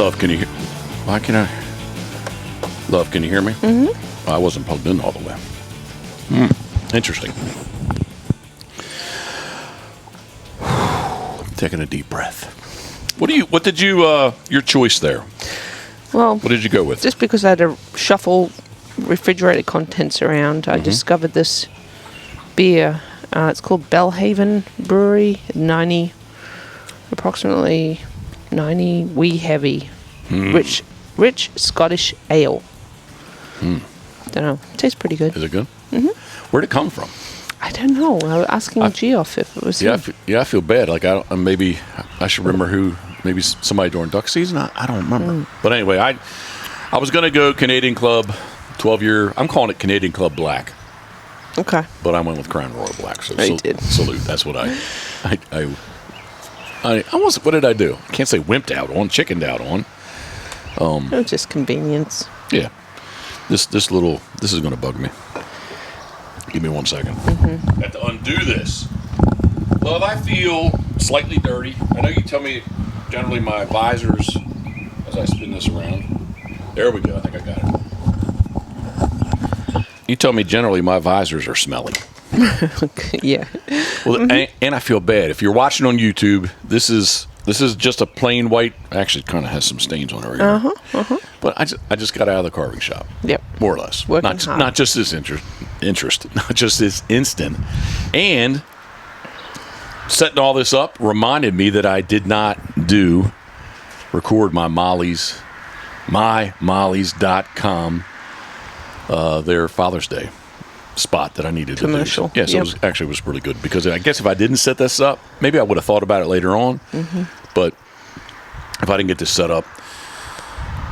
Love, can you hear? Why can I? Love, can you hear me? Mm-hmm. I wasn't plugged in all the way. Interesting. Taking a deep breath. What did you, your choice there? Well, What did you go with? just because I had to shuffle refrigerated contents around, I discovered this beer. It's called Bellhaven Brewery, approximately 90 wee heavy, rich Scottish ale. Don't know. Tastes pretty good. Is it good? Where'd it come from? I don't know. I was asking Geoff if it was him. I feel bad. Like maybe I should remember who. Maybe somebody during duck season. I don't remember. But anyway, I was gonna go Canadian Club, 12-year. I'm calling it Canadian Club Black. Okay. But I went with Crown Royal Black. So You did. Salute. That's what I was. What did I do? I can't say wimped out on, chickened out on. It was just convenience. Yeah. This is gonna bug me. Give me 1 second. I have to undo this. Love, I feel slightly dirty. I know you tell me generally my visors, as I spin this around. There we go. I think I got it. You tell me generally my visors are smelly. Yeah. Well, and I feel bad. If you're watching on YouTube, this is just a plain white. Actually, it kind of has some stains on it right here. But I just got out of the carving shop. Yep. More or less. Working hard. Not just this not just this instant. And setting all this up reminded me that I did not record my mymollies.com, their Father's Day spot that I needed commercial. to do. Yes, it was really good because I guess if I didn't set this up, maybe I would have thought about it later on. But if I didn't get this set up,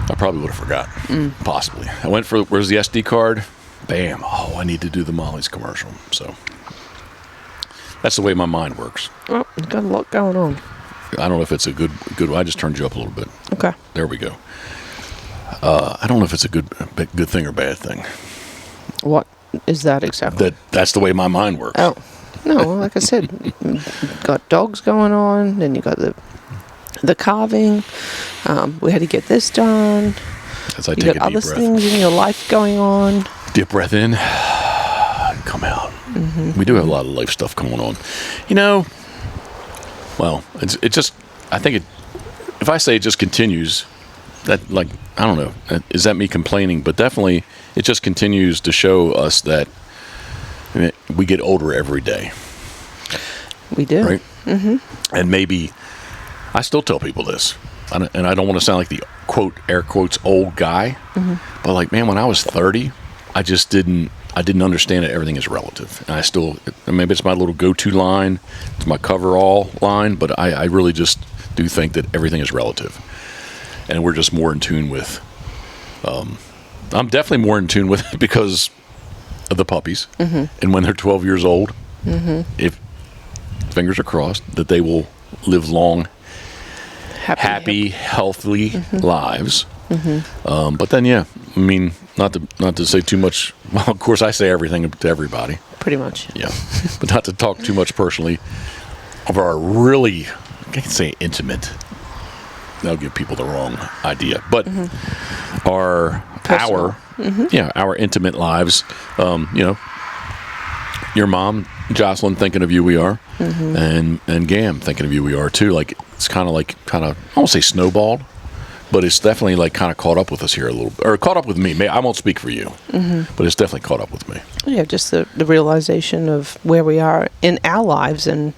I probably would have forgotten. Possibly. I went for where's the SD card? Bam. Oh, I need to do the Molly's commercial. So that's the way my mind works. Well, you've got a lot going on. I don't know if it's a good. I just turned you up a little bit. Okay. There we go. I don't know if it's a good thing or bad thing. What is that exactly? That's the way my mind works. Oh, no, like I said, you've got dogs going on, then you got the carving. We had to get this done. As I You take got a deep other breath. things in your life going on. Deep breath in, come out. We do have a lot of life stuff going on. Well, it just, I think if I say it just continues, that, like, I don't know, is that me complaining? But definitely, it just continues to show us that we get older every day. We do. Right? And maybe, I still tell people this, and I don't want to sound like the quote, air quotes, old guy, but like, man, when I was 30, I didn't understand that everything is relative. And I still, maybe it's my little go-to line, it's my cover-all line, but I really just do think that everything is relative. And we're just more in tune with, I'm definitely more in tune with it because of the puppies. And when they're 12 years old, if fingers are crossed, that they will live long, happy, healthy lives. But then, yeah, I mean, not to say too much. Well, of course, I say everything to everybody. Pretty much. Yeah, but not to talk too much personally of our really, I can say intimate. That'll give people the wrong idea. But our intimate lives. Your mom, Jocelyn, thinking of you, we are, and Gam thinking of you, we are too. Like it's kind of, I won't say snowballed, but it's definitely like kind of caught up with us here a little, or caught up with me. I won't speak for you, but it's definitely caught up with me. Yeah, just the realization of where we are in our lives, and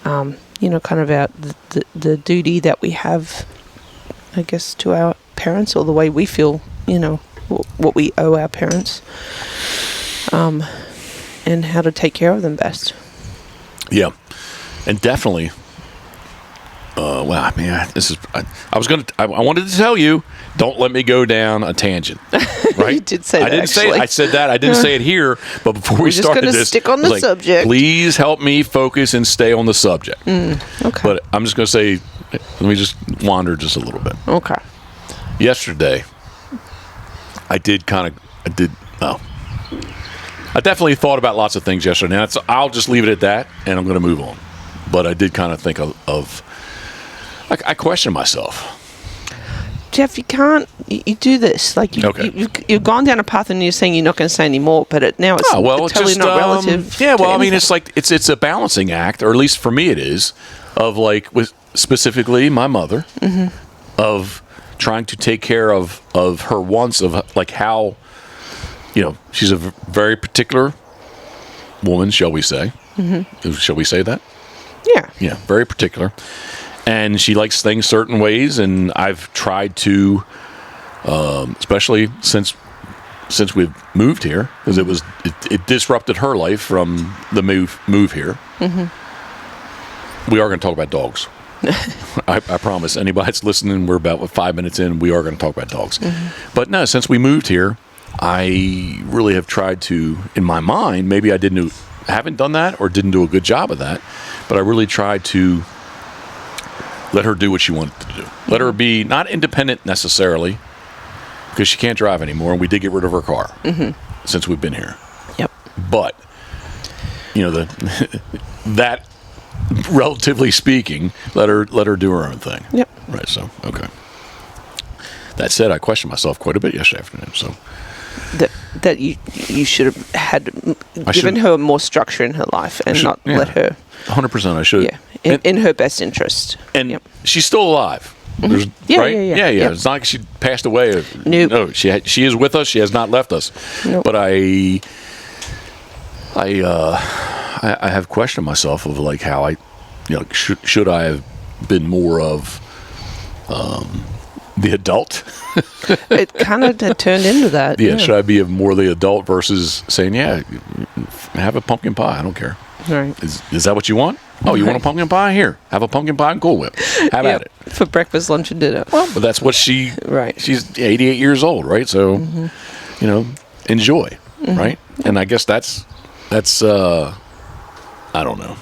kind of about the duty that we have, I guess, to our parents, or the way we feel, what we owe our parents, and how to take care of them best. Yeah, and definitely. I wanted to tell you, don't let me go down a tangent. Right? You did say that. I didn't say it. I said that. I didn't say it here. But before we started this, stick on the subject. Please help me focus and stay on the subject. Okay. But I'm just going to say, let me just wander just a little bit. Okay. Yesterday, I definitely thought about lots of things yesterday. Now, I'll just leave it at that, and I'm going to move on. But I did kind of think of I question myself. Jeff, you can't. You do this. Like you've gone down a path, and you're saying you're not going to say any more. But now it's totally not relative. Yeah, well, I mean, anything. it's a balancing act, or at least for me, it is, of like with specifically my mother, of trying to take care of her wants, of like how, she's a very particular woman, shall we say? Shall we say that? Yeah. Yeah, very particular. And she likes things certain ways, and I've tried to, especially since we've moved here, because it disrupted her life from the move here. We are going to talk about dogs. I promise. Anybody that's listening, we're about 5 minutes in. We are going to talk about dogs. But no, since we moved here, I really have tried to, in my mind, maybe I haven't done that or didn't do a good job of that, but I really tried to let her do what she wanted to do. Let her be not independent necessarily, because she can't drive anymore, and we did get rid of her car since we've been here. Yep. But that, relatively speaking, let her do her own thing. Yep. Right. So okay. That said, I questioned myself quite a bit yesterday afternoon. So that you should have had given her more structure in her life and not let her. 100%. I should. Yeah. In her best interest. And she's still alive. Right? Yeah. It's not like she passed away. Nope. No, she is with us. She has not left us. Nope. But I have questioned myself of like how should I have been more of the adult? It kind of turned into that. Yeah, should I be more the adult versus saying, have a pumpkin pie. I don't care. Right. Is that what you want? Oh, you want a pumpkin pie? Here, have a pumpkin pie and Cool Whip. Have at it. For breakfast, lunch, and dinner. Well, but that's what she's 88 years old, right? So, enjoy, right? And I guess that's I don't know.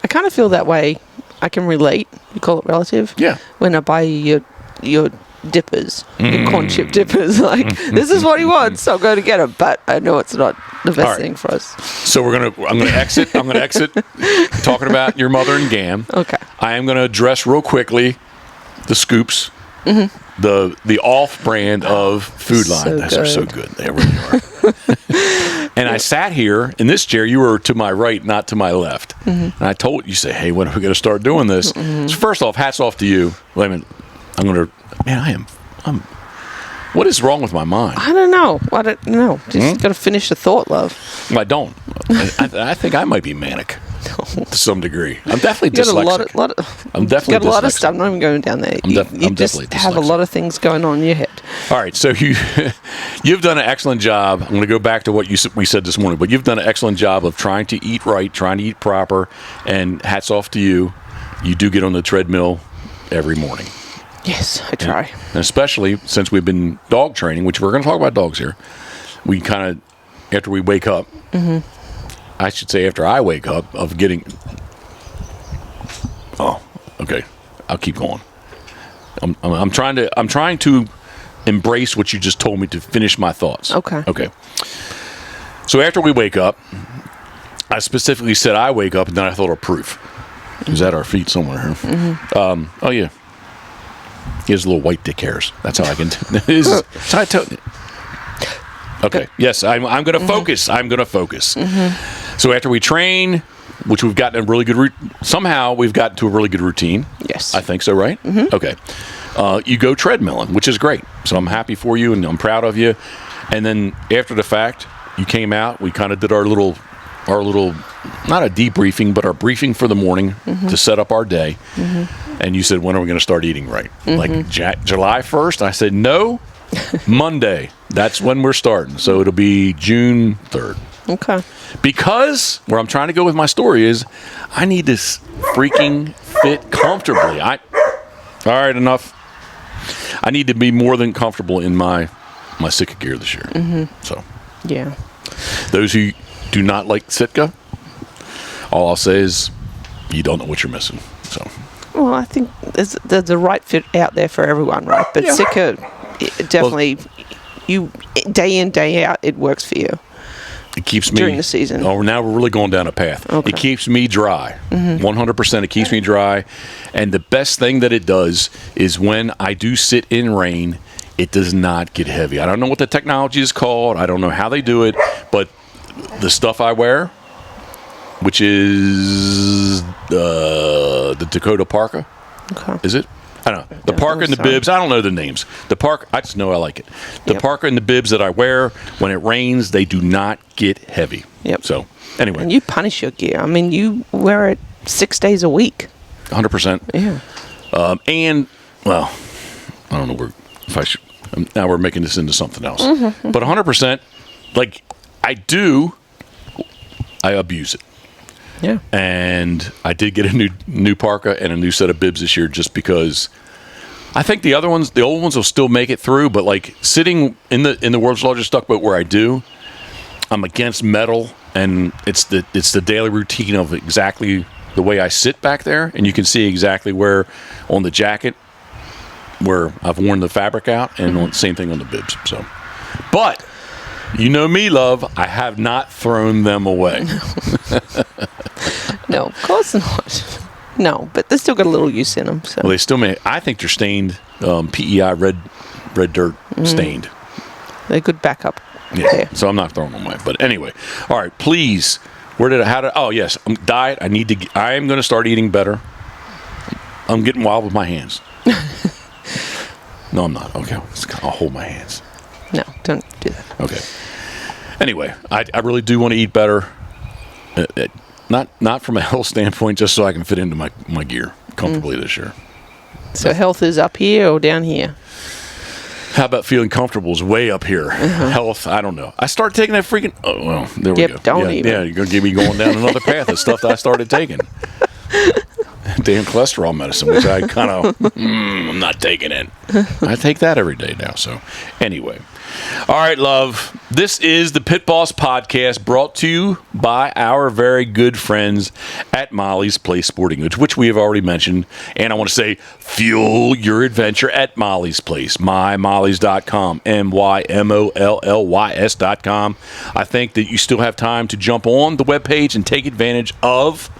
I kind of feel that way. I can relate. You call it relative? Yeah. When I buy you your dippers, your corn chip dippers, like, this is what he wants, I'll go to get him. But I know it's not the best thing for us. So I'm gonna exit talking about your mother and Gam. Okay. I am gonna address real quickly the scoops. The off brand of Food Line. Those are so good. They really are. And I sat here in this chair. You were to my right, not to my left. And I told you, say, hey, when are we going to start doing this? So first off, hats off to you. Wait a minute. I'm what is wrong with my mind? I don't know. Just got to finish the thought, love. I don't. I think I might be manic to some degree. I'm definitely dyslexic. I'm definitely got a lot of dyslexic. stuff. I'm not even going down there. You just have a lot of things going on in your head. All right, so you've done an excellent job. I'm going to go back to what we said this morning, but you've done an excellent job of trying to eat right, trying to eat proper, and hats off to you. You do get on the treadmill every morning. Yes, I try. And especially since we've been dog training, which we're going to talk about dogs here. We kind of, after we wake up, I should say after I wake up, of getting... Oh, okay. I'll keep going. I'm trying to embrace what you just told me to finish my thoughts. Okay. So after we wake up, I specifically said I wake up, and then I thought of proof. He's at our feet somewhere here. Oh, yeah. He has little white dick hairs. That's how I can... Okay. Yes, I'm going to focus. I'm going to focus. So after we train, which we've gotten a really good... somehow we've gotten to a really good routine. Yes. I think so, right? Okay. You go treadmilling, which is great. So I'm happy for you, and I'm proud of you. And then after the fact, you came out. We kind of did our little, not a debriefing, but our briefing for the morning to set up our day. And you said, when are we going to start eating right? Like July 1st? I said, no, Monday. That's when we're starting. So it'll be June 3rd. Okay. Because where I'm trying to go with my story is I need to freaking fit comfortably. All right, enough. I need to be more than comfortable in my Sitka gear this year. So, yeah. Those who do not like Sitka, all I'll say is you don't know what you're missing. So, well, I think there's a right fit out there for everyone, right? But Sitka, definitely, you day in, day out, it works for you. It keeps me during the season. Oh, now we're really going down a path. Okay. It keeps me dry. 100%. It keeps me dry. And the best thing that it does is when I do sit in rain, it does not get heavy. I don't know what the technology is called. I don't know how they do it, but the stuff I wear, which is the Dakota Parka, Okay. is it? I don't know. The parka and the bibs, I don't know the names. The parka, I just know I like it. The parka and the bibs that I wear, when it rains, they do not get heavy. Yep. So, anyway. And you punish your gear. I mean, you wear it 6 days a week. 100%. Yeah. And, well, I don't know if I should. Now we're making this into something else. But 100%, like, I abuse it. Yeah. And I did get a new parka and a new set of bibs this year just because I think the old ones will still make it through, but like sitting in the world's largest duck boat where I do, I'm against metal, and it's the daily routine of exactly the way I sit back there, and you can see exactly where on the jacket where I've worn the fabric out, and same thing on the bibs. So, but you know me, love, I have not thrown them away. No, of course not. No, but they still got a little use in them. So. Well, they still may. I think they're stained, PEI red dirt stained. They're good backup. Yeah. There. So I'm not throwing them away. But anyway, all right. Please, oh yes, diet. I am going to start eating better. I'm getting wild with my hands. No, I'm not. Okay, I'll hold my hands. No, don't do that. Okay. Anyway, I really do want to eat better. Not from a health standpoint, just so I can fit into my gear comfortably this year. So health is up here or down here? How about feeling comfortable is way up here. Health, I don't know. I started taking that freaking... Oh, well, there we go. Don't even. Yeah, you're going to get me going down another path of stuff that I started taking. Damn cholesterol medicine, which I kind of... I'm not taking it. I take that every day now, so... Anyway. All right, love. This is the Pit Boss Podcast, brought to you by our very good friends at Molly's Place Sporting Goods, which we have already mentioned. And I want to say, fuel your adventure at Molly's Place, mymollys.com, MYMOLLYS.com. I think that you still have time to jump on the webpage and take advantage of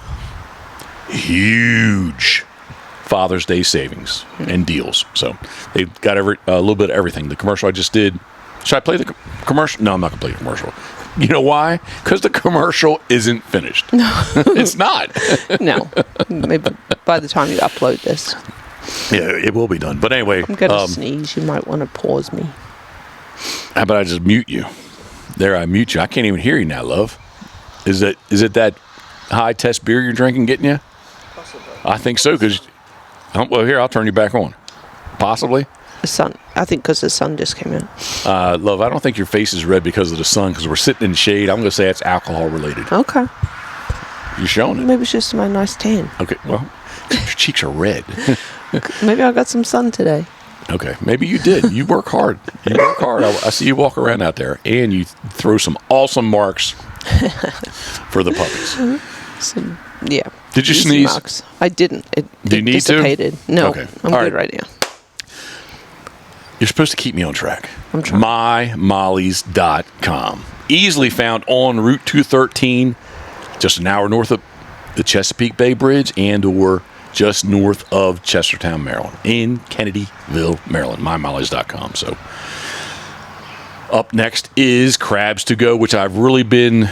huge Father's Day savings and deals. So they've got a little bit of everything. The commercial I just did. Should I play the commercial? No, I'm not going to play the commercial. You know why? Because the commercial isn't finished. No. It's not. No. Maybe by the time you upload this. Yeah, it will be done. But anyway. I'm going to sneeze. You might want to pause me. How about I just mute you? There, I mute you. I can't even hear you now, love. Is it that high test beer you're drinking getting you? Possibly. I think so, because... well, here, I'll turn you back on. Possibly. The sun. I think because the sun just came out. Love, I don't think your face is red because of the sun, because we're sitting in the shade. I'm going to say it's alcohol related. Okay. You're showing it. Maybe it's just my nice tan. Okay, well, your cheeks are red. Maybe I got some sun today. Okay, maybe you did. You work hard. I see you walk around out there, and you throw some awesome marks for the puppies. Yeah. Did you sneeze? Marks. I didn't. It Do you need dissipated. to? No, okay. I'm all good right now. You're supposed to keep me on track. I'm trying. mymollys.com. Easily found on Route 213, just an hour north of the Chesapeake Bay Bridge, and or just north of Chestertown, Maryland, in Kennedyville, Maryland. mymollys.com. So up next is Crabs to Go, which I've really been...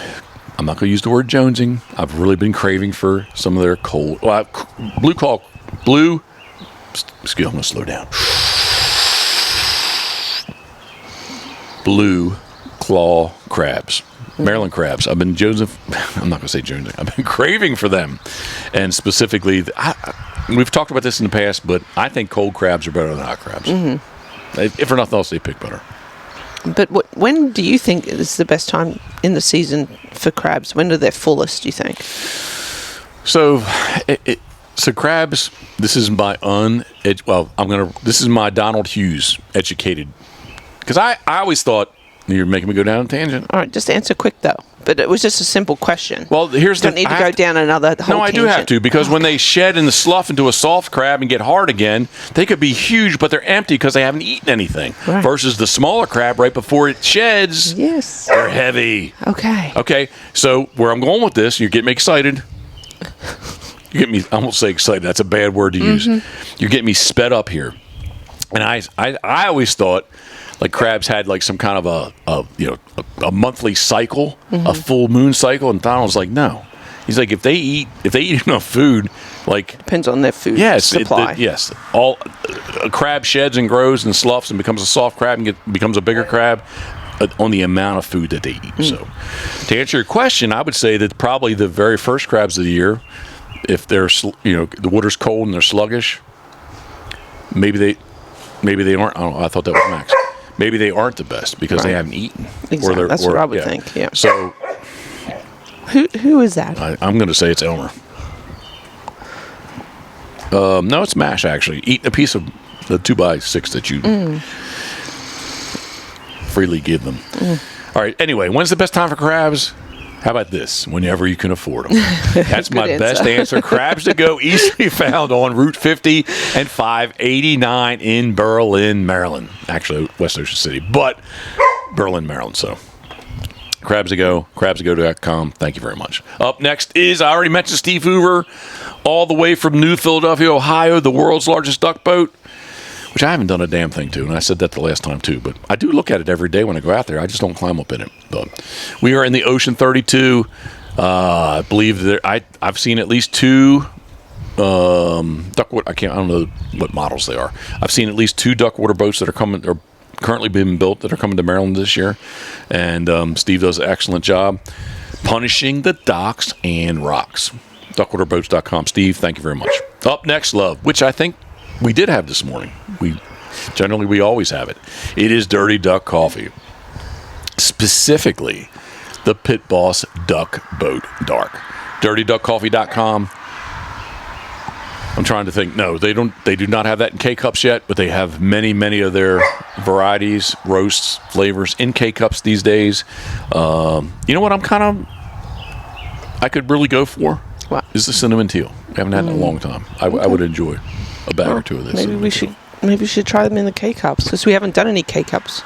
I'm not going to use the word jonesing. I've really been craving for some of their cold... Well, Blue... Excuse me, I'm going to slow down. Blue claw crabs. Maryland crabs. I've been jonesing... I'm not going to say jonesing. I've been craving for them. And specifically... we've talked about this in the past, but I think cold crabs are better than hot crabs. Mm-hmm. If for nothing else, they pick better. But when do you think is the best time in the season for crabs? When are their fullest, do you think? So crabs, this is my this is my Donald Hughes educated, because I always thought You're making me go down a tangent. All right, just answer quick though. But it was just a simple question. Well, here's Don't need to go down another whole No, I do have to, because when they shed and slough into a soft crab and get hard again, they could be huge, but they're empty because they haven't eaten anything. Right. Versus the smaller crab right before it sheds, yes, they're heavy. Okay. Okay, so where I'm going with this, you're getting me excited. You get me. I won't say excited. That's a bad word to use. You're getting me sped up here. And I always thought like crabs had like some kind of a monthly cycle, a full moon cycle, and Donald was like, no. He's like, if they eat enough food, like depends on their food supply. All a crab sheds and grows and sloughs and becomes a soft crab and becomes a bigger crab on the amount of food that they eat. So, to answer your question, I would say that probably the very first crabs of the year, if they're the water's cold and they're sluggish, maybe they aren't. I thought that was Max. Maybe they aren't the best because they haven't eaten. Exactly. That's what I would think. Yeah. So, who is that? I'm going to say it's Elmer. No, it's Mash actually. Eating a piece of the 2x6 that you freely give them. All right. Anyway, when's the best time for crabs? How about this? Whenever you can afford them. That's my best answer. Crabs to go, easily found on Route 50 and 589 in Berlin, Maryland. Actually, West Ocean City, but Berlin, Maryland. So, crabs to go, crabstogo.com. Thank you very much. Up next is, I already mentioned Steve Hoover, all the way from New Philadelphia, Ohio, the world's largest duck boat, which I haven't done a damn thing to, and I said that the last time too, but I do look at it every day when I go out there. I just don't climb up in it. But we are in the Ocean 32. I believe I've seen at least two duckwater. I don't know what models they are. I've seen at least two duckwater boats that are currently being built that are coming to Maryland this year, and Steve does an excellent job punishing the docks and rocks. Duckwaterboats.com. Steve, thank you very much. Up next, love, which I think we did have this morning. We always have it. It is Dirty Duck Coffee. Specifically, the Pitboss Duck Boat Dark. DirtyDuckCoffee.com. I'm trying to think. No, they do not have that in K-Cups yet, but they have many, many of their varieties, roasts, flavors in K-Cups these days. You know what I could really go for? What? Is the cinnamon teal. We haven't had it in a long time. I would enjoy a bag or two of this. Maybe we should try them in the K-Cups, because we haven't done any K-Cups.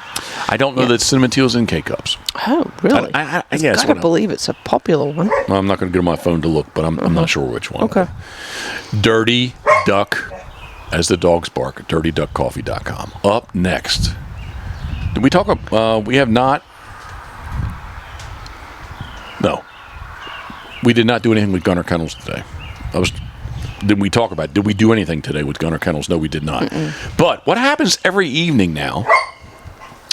I don't know that cinnamon teal's in K-Cups. Oh, really? I gotta believe it's a popular one. Well, I'm not going to get on my phone to look, but I'm not sure which one. Okay. Dirty Duck, as the dogs bark, dirtyduckcoffee.com. Up next, did we talk about, we have not, no, we did not do anything with Gunner Kennels today. Did we talk about it? Did we do anything today with Gunner Kennels? No, we did not. But what happens every evening now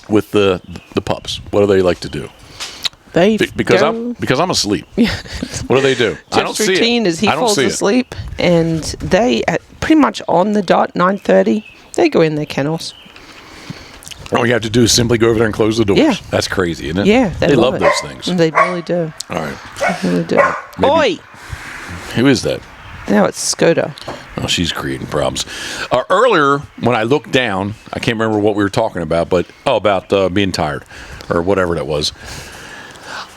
with the pups? What do they like to do? Because I'm asleep. What do they do? I don't see it. Jeff's routine is he falls asleep, and they at pretty much on the dot 9:30 they go in their kennels. All you have to do is simply go over there and close the doors. Yeah. That's crazy, isn't it? Yeah, they love those things. They really do. All right. They really do. Oi! Who is that? Now it's Skoda. Oh, she's creating problems. Earlier, when I looked down, I can't remember what we were talking about, but about being tired or whatever that was.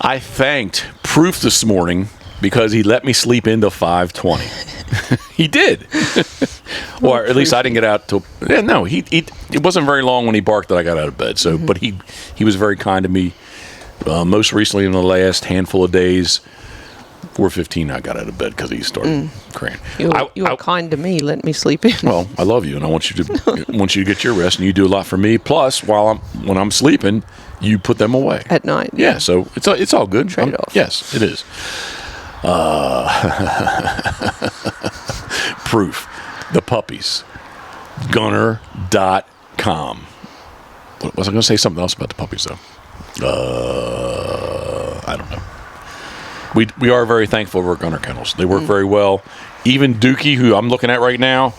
I thanked Proof this morning because he let me sleep into 5:20. He did. Or at least I didn't get out till. Yeah, no, it wasn't very long when he barked that I got out of bed. So, but he was very kind to me. Most recently, in the last handful of days. 4:15, I got out of bed because he started crying. You were kind to me, let me sleep in. Well, I love you, and I want you to get your rest, and you do a lot for me. Plus, when I'm sleeping, you put them away at night. Yeah, so it's all good. Trade off. Yes, it is. Proof, the puppies, Gunner.com. Was I going to say something else about the puppies though? I don't know. We are very thankful for Gunner Kennels. They work very well. Even Dookie, who I'm looking at right now,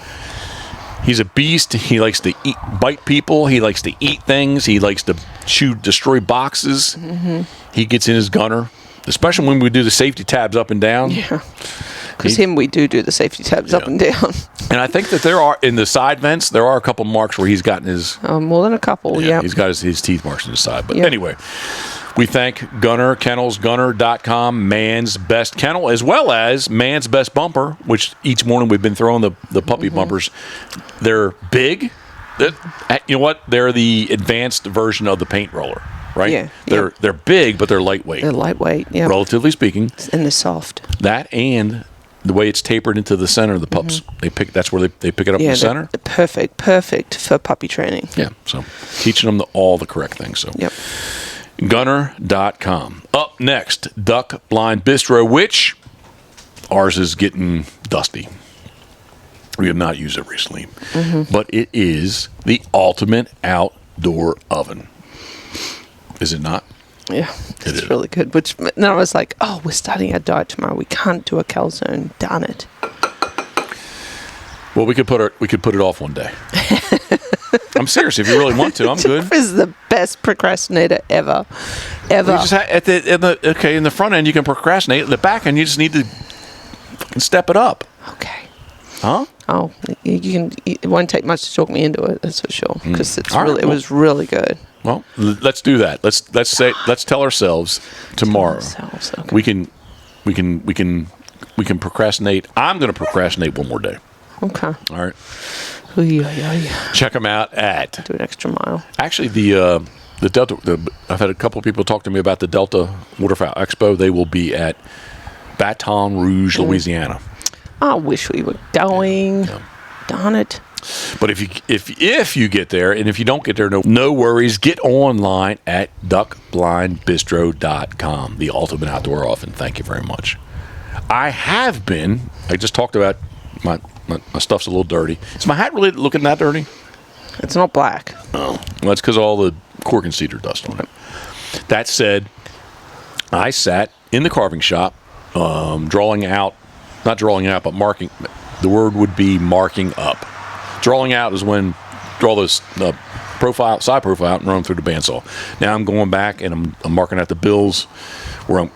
he's a beast. He likes to bite people. He likes to eat things. He likes to destroy boxes. He gets in his gunner, especially when we do the safety tabs up and down. Yeah, because we do the safety tabs up and down. And I think that there are, in the side vents, there are a couple marks where he's gotten his... more than a couple, yeah. He's got his teeth marks on his side. But Yep. anyway, we thank Gunner, kennelsgunner.com, Man's Best Kennel, as well as Man's Best Bumper, which each morning we've been throwing the puppy bumpers. They're big. You know what? They're the advanced version of the paint roller, right? Yeah. They're big, but they're lightweight. They're lightweight, yeah. Relatively speaking. And they're soft. That and the way it's tapered into the center of the pups. That's where they pick it up in the center. Perfect for puppy training. Yeah, so teaching them all the correct things. So Yep. Gunner.com. Up next, Duck Blind Bistro, which ours is getting dusty. We have not used it recently, but it is the ultimate outdoor oven. Is it not? Yeah, it's really good. Which then I was like, oh, we're starting our diet tomorrow. We can't do a calzone. Darn it. Well, we could put it off one day. I'm serious. If you really want to, I'm good. Jeff is the best procrastinator ever. You just in the front end you can procrastinate. At the back end you just need to fucking step it up. Okay. Huh? Oh, you can. It won't take much to talk me into it. That's for sure. Because it was really good. Well, let's do that. Let's tell ourselves tomorrow. Okay. We can procrastinate. I'm going to procrastinate one more day. Okay. All right. Yeah. Check them out at. Do an extra mile. Actually, the Delta. I've had a couple of people talk to me about the Delta Waterfowl Expo. They will be at Baton Rouge, Louisiana. I wish we were going. Yeah. Darn it. But if you get there, and if you don't get there, no worries. Get online at duckblindbistro.com. The ultimate outdoor oven. Thank you very much. I just talked about my stuff's a little dirty. Is my hat really looking that dirty? It's not black. Oh, well, that's because all the cork and cedar dust on it. That said, I sat in the carving shop, drawing out, not drawing out, but marking. The word would be marking up. Drawing out is when draw those side profile out and run them through the bandsaw. Now I'm going back and I'm marking out the bills where I'm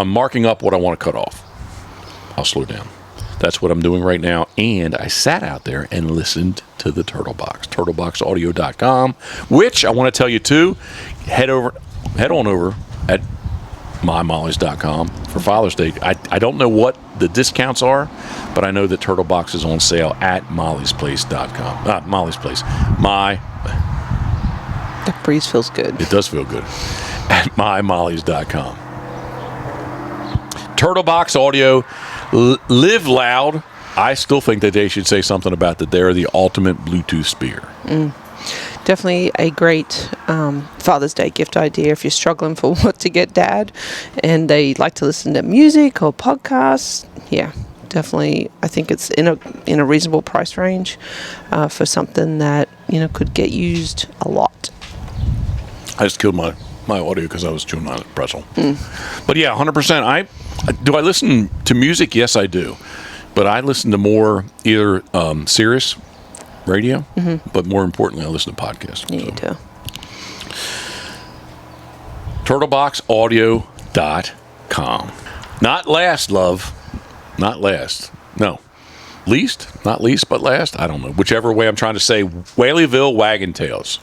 marking up what I want to cut off. I'll slow down. That's what I'm doing right now. And I sat out there and listened to the Turtle Box, turtleboxaudio.com, which I want to tell you too, head on over at mymollys.com for Father's Day. I don't know what the discounts are, but I know that Turtle Box is on sale at mollysplace.com. Not Molly's Place. That breeze feels good. It does feel good. At mymollys.com. Turtle Box Audio, live loud. I still think that they should say something about that they're the ultimate Bluetooth speaker. Definitely a great Father's Day gift idea if you're struggling for what to get Dad and they like to listen to music or podcasts. Yeah, definitely. I think it's in a reasonable price range for something that could get used a lot. I just killed my audio because I was chewing on a pretzel. But yeah, 100%. Do I listen to music? Yes, I do. But I listen to more either Sirius radio, but more importantly, I listen to podcasts. You need to. turtleboxaudio.com. Not last, love. Not last. No. Least? Not least, but last? I don't know. Whichever way I'm trying to say. Whaleyville Wagon Tails.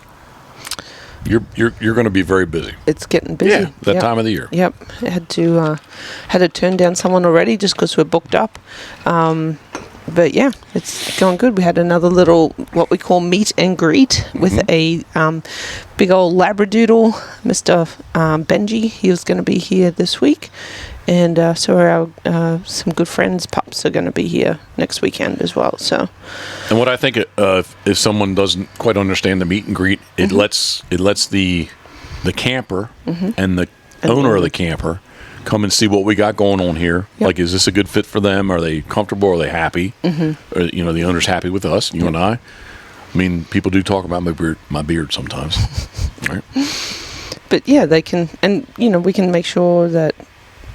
You're going to be very busy. It's getting busy. Yeah, that time of the year. Yep. I had to turn down someone already just because we're booked up. But yeah, it's going good. We had another little, what we call meet and greet with a big old Labradoodle, Mr. Benji. He was going to be here this week. And so our some good friends' pups are going to be here next weekend as well. So, and what I think, if someone doesn't quite understand the meet and greet, it lets the camper and the owner of the camper come and see what we got going on here. Yep. Like, is this a good fit for them? Are they comfortable? Are they happy? Or, the owner's happy with us, you and I. I mean, people do talk about my beard sometimes. Right? But yeah, they can, and we can make sure that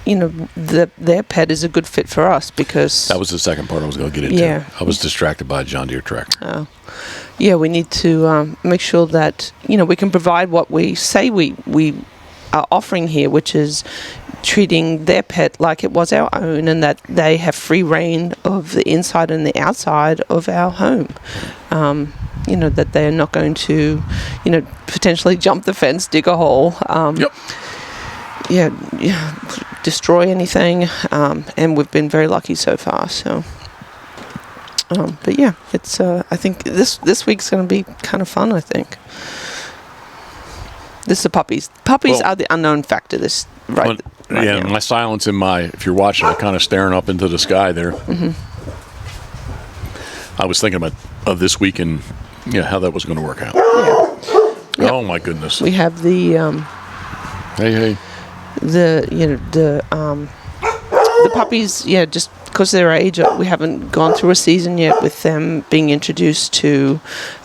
their pet is a good fit for us, because that was the second part I was going to get into. Yeah. I was distracted by a John Deere tractor. Oh. Yeah, we need to make sure that we can provide what we say we are offering here, which is treating their pet like it was our own, and that they have free reign of the inside and the outside of our home. That they're not going to, potentially jump the fence, dig a hole, destroy anything. And we've been very lucky so far. So, but yeah, it's. I think this week's going to be kind of fun. I think. This is the puppies. Puppies are the unknown factor. Right now. My silence if you're watching, I'm kind of staring up into the sky there. Mm-hmm. I was thinking of this week and how that was going to work out. Yeah. Yep. Oh my goodness. We have the hey. The puppies, just because of their age, we haven't gone through a season yet with them being introduced to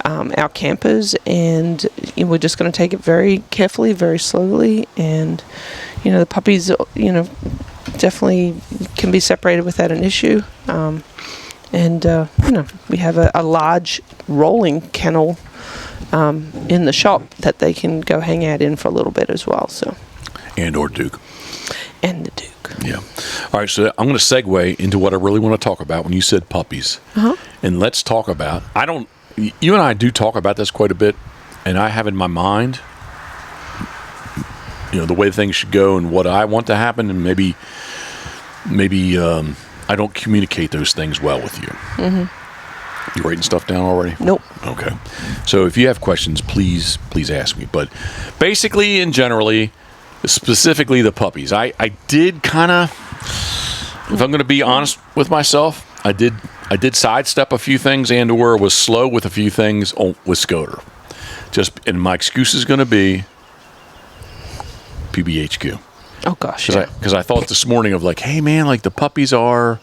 our campers, and we're just going to take it very carefully, very slowly, and the puppies, definitely can be separated without an issue, and we have a large rolling kennel in the shop that they can go hang out in for a little bit as well. So. And/or Duke. And the Duke. Yeah. All right, so I'm going to segue into what I really want to talk about when you said puppies. Uh-huh. And let's talk about, you and I do talk about this quite a bit, and I have in my mind, the way things should go and what I want to happen, and maybe I don't communicate those things well with you. Mm-hmm. You writing stuff down already? Nope. Okay. So if you have questions, please ask me. But basically and generally, specifically the puppies, I did kind of, if I'm going to be honest with myself, I did sidestep a few things and/or was slow with a few things with Scoter. And my excuse is going to be PBHQ. Oh gosh. Because I thought this morning of like, hey man, like the puppies are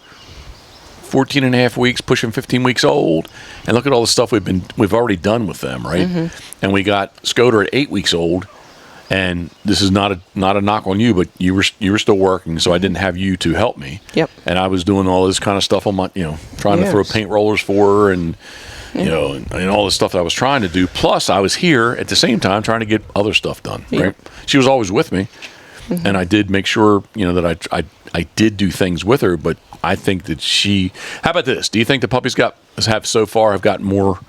14 and a half weeks, pushing 15 weeks old, and look at all the stuff we've already done with them, right? Mm-hmm. And we got Scoter at 8 weeks old, and this is not a knock on you, but you were still working, so I didn't have you to help me. Yep. And I was doing all this kind of stuff on my, trying to throw paint rollers for her, and and all the stuff that I was trying to do. Plus, I was here at the same time trying to get other stuff done. Right? Yep. She was always with me, mm-hmm. and I did make sure that I did do things with her, but I think that how about this? Do you think the puppies have so far gotten more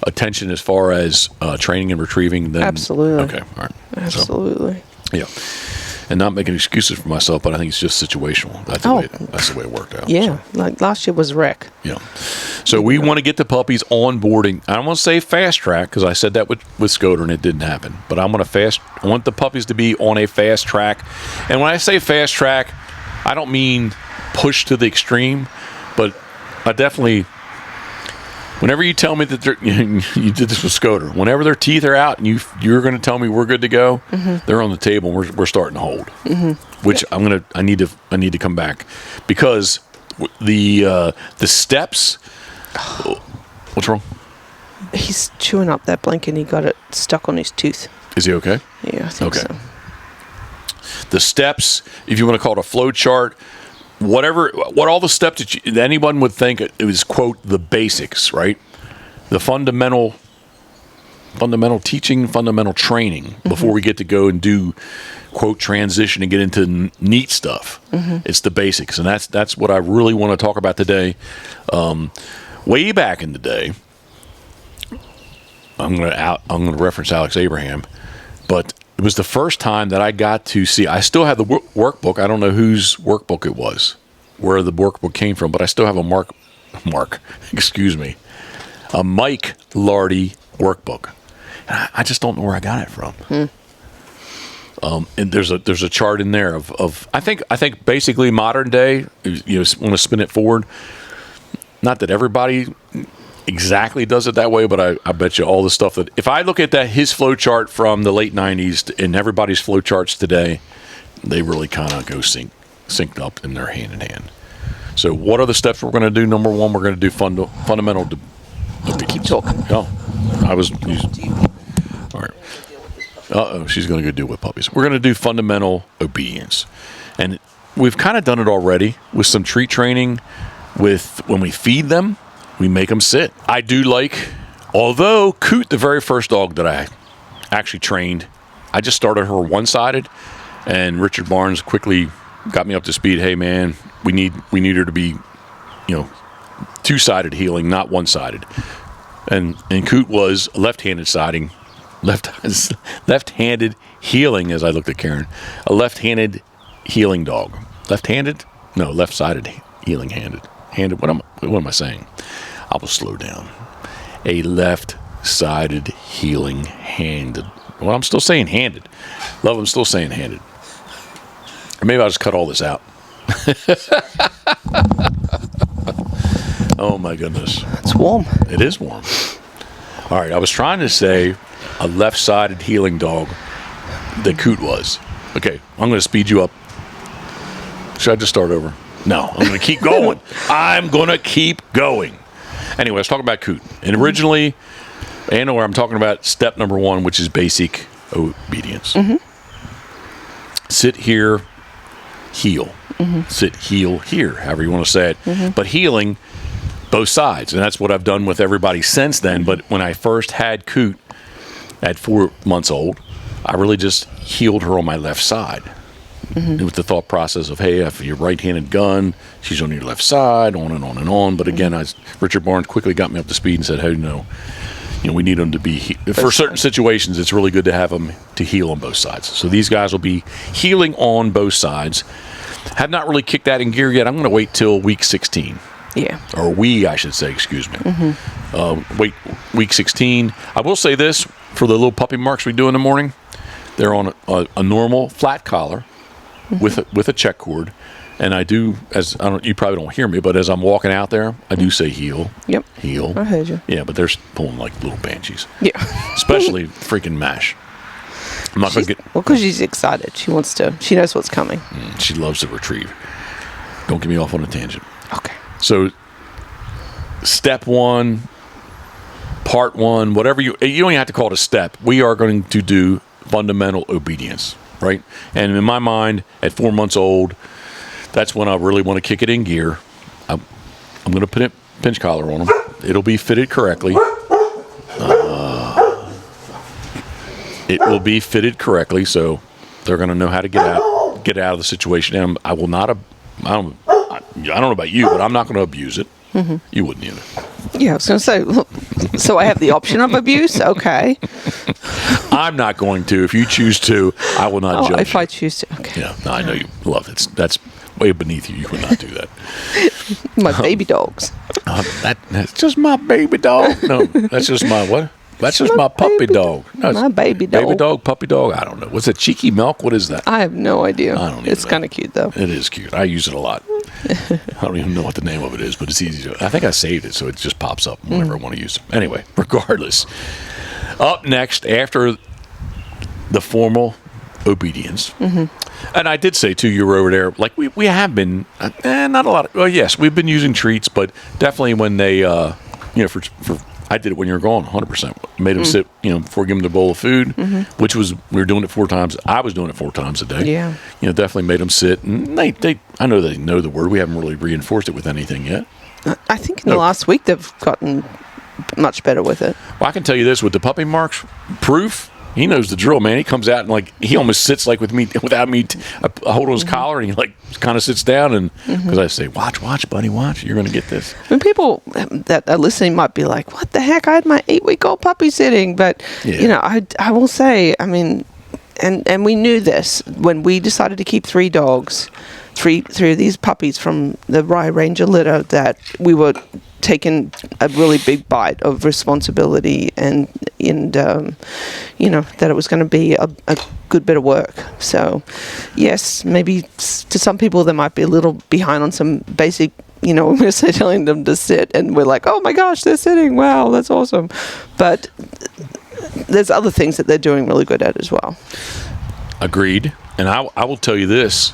attention as far as training and retrieving than? Absolutely. Okay. All right. Absolutely. So, yeah. And not making excuses for myself, but I think it's just situational. That's the way it worked out. Yeah. So. Like last year was a wreck. Yeah. So we want to get the puppies onboarding. I don't want to say fast track because I said that with Scoter and it didn't happen. But I want the puppies to be on a fast track. And when I say fast track, I don't mean push to the extreme, but I definitely, whenever you tell me that you did this with Scoter, whenever their teeth are out and you're going to tell me we're good to go, mm-hmm. they're on the table and we're starting to hold. Mm-hmm. Which I need to come back because the steps. What's wrong? He's chewing up that blanket and he got it stuck on his tooth. Is he okay? Yeah, I think so. The steps, if you want to call it a flow chart, what all the steps that anyone would think it was, quote, the basics, right? The fundamental teaching, fundamental training mm-hmm. before we get to go and do, quote, transition and get into neat stuff. Mm-hmm. It's the basics, and that's what I really want to talk about today. Way back in the day, I'm going to reference Alex Abraham, but it was the first time that I got to see. I still have the workbook. I don't know whose workbook it was, where the workbook came from, but I still have a Mike Lardy workbook. And I just don't know where I got it from. And there's a chart in there of I think basically modern day. You want to spin it forward. Not that everybody exactly does it that way, but I bet you all the stuff that if I look at his flow chart from the late 90s and everybody's flow charts today, they really kind of go synced up and they're hand in hand. So what are the steps we're going to do? Number one, we're going to do fundamental. Keep talking. Oh, all right. She's going to go deal with puppies. We're going to do fundamental obedience, and we've kind of done it already with some treat training. With when we feed them, we make them sit. I do although Coot, the very first dog that I actually trained, I just started her one-sided, And Richard Barnes quickly got me up to speed. Hey, man, we need her to be, two-sided healing, not one-sided. And Coot was left-handed siding, left-handed healing. As I looked at Karen, a left-handed healing dog. Left-handed? No, left-sided healing handed. Handed. What am I saying? I will slow down. A left-sided healing handed. Well, I'm still saying handed. Love, I'm still saying handed. Or maybe I'll just cut all this out. Oh my goodness. It's warm. It is warm. All right, I was trying to say a left-sided healing dog that Coot was. Okay, I'm going to speed you up. Should I just start over? No, I'm going to keep going. I'm going to keep going. Anyway, I was talking about Coot. And originally, where I'm talking about step number 1, which is basic obedience. Mm-hmm. Sit here, heal. Mm-hmm. Sit, heal, here, however you want to say it. Mm-hmm. But healing both sides. And that's what I've done with everybody since then. But when I first had Coot at 4 months old, I really just healed her on my left side. Mm-hmm. With the thought process of, hey, if you're right-handed gun, she's on your left side, on and on and on. But again, Richard Barnes quickly got me up to speed and said, hey, we need them to be, for certain situations, it's really good to have them to heal on both sides. So these guys will be healing on both sides. Have not really kicked that in gear yet. I'm going to wait till week 16. Yeah. Or I should say, excuse me. Mm-hmm. Wait, week 16. I will say this, for the little puppy marks we do in the morning, they're on a normal flat collar with a check cord. And I do, you probably don't hear me, but as I'm walking out there, I do say heal. Yep. Heal. I heard you. Yeah, but they're pulling like little banshees. Yeah. Especially freaking MASH. I'm not going to get... Well, because she's excited. She knows what's coming. She loves to retrieve. Don't get me off on a tangent. Okay. So, step 1, part 1, whatever you don't even have to call it a step. We are going to do fundamental obedience, right? And in my mind, at 4 months old, that's when I really want to kick it in gear. I'm going to put a pinch collar on them. It'll be fitted correctly. It will be fitted correctly, so they're going to know how to get out of the situation. And I will not. I don't know about you, but I'm not going to abuse it. Mm-hmm. You wouldn't either. Yeah, I was going to say. So I have the option of abuse. Okay. I'm not going to. If you choose to, I will not judge. If I choose to. Okay. Yeah, no, I know you love it. That's way beneath you. You would not do that. My baby dogs. That's just my baby dog. No, that's just my what? That's just my puppy dog. No, my baby dog. Baby dog, puppy dog. I don't know. What's it? Cheeky milk? What is that? I have no idea. I don't know. It's kind of cute though. It is cute. I use it a lot. I don't even know what the name of it is, but it's easy to. I think I saved it, so it just pops up whenever I want to use it. Anyway, regardless. Up next, after the formal obedience, and I did say too, you were over there. Like we have been, not a lot. Well, yes, we've been using treats, but definitely when they, for I did it when you were gone, 100%. Made them sit, before giving them the bowl of food, which was, we were doing it 4 times. I was doing it 4 times a day. Yeah. Definitely made them sit. And I know they know the word. We haven't really reinforced it with anything yet. I think in the last week they've gotten much better with it. Well, I can tell you this, with the puppy marks, proof, he knows the drill, man. He comes out and he almost sits like with me, without me, I hold on his collar and he kind of sits down and, because I say, watch, buddy, watch. You're going to get this. And people that are listening might be like, what the heck? I had my 8-week-old puppy sitting. But, I will say, I mean, and we knew this when we decided to keep 3 dogs, three of these puppies from the Rye Ranger litter, that we were taking a really big bite of responsibility and that it was going to be a good bit of work. So yes, maybe to some people they might be a little behind on some basic, when we're telling them to sit and we're like, oh my gosh, they're sitting, wow, that's awesome. But there's other things that they're doing really good at as well. Agreed. And I will tell you this,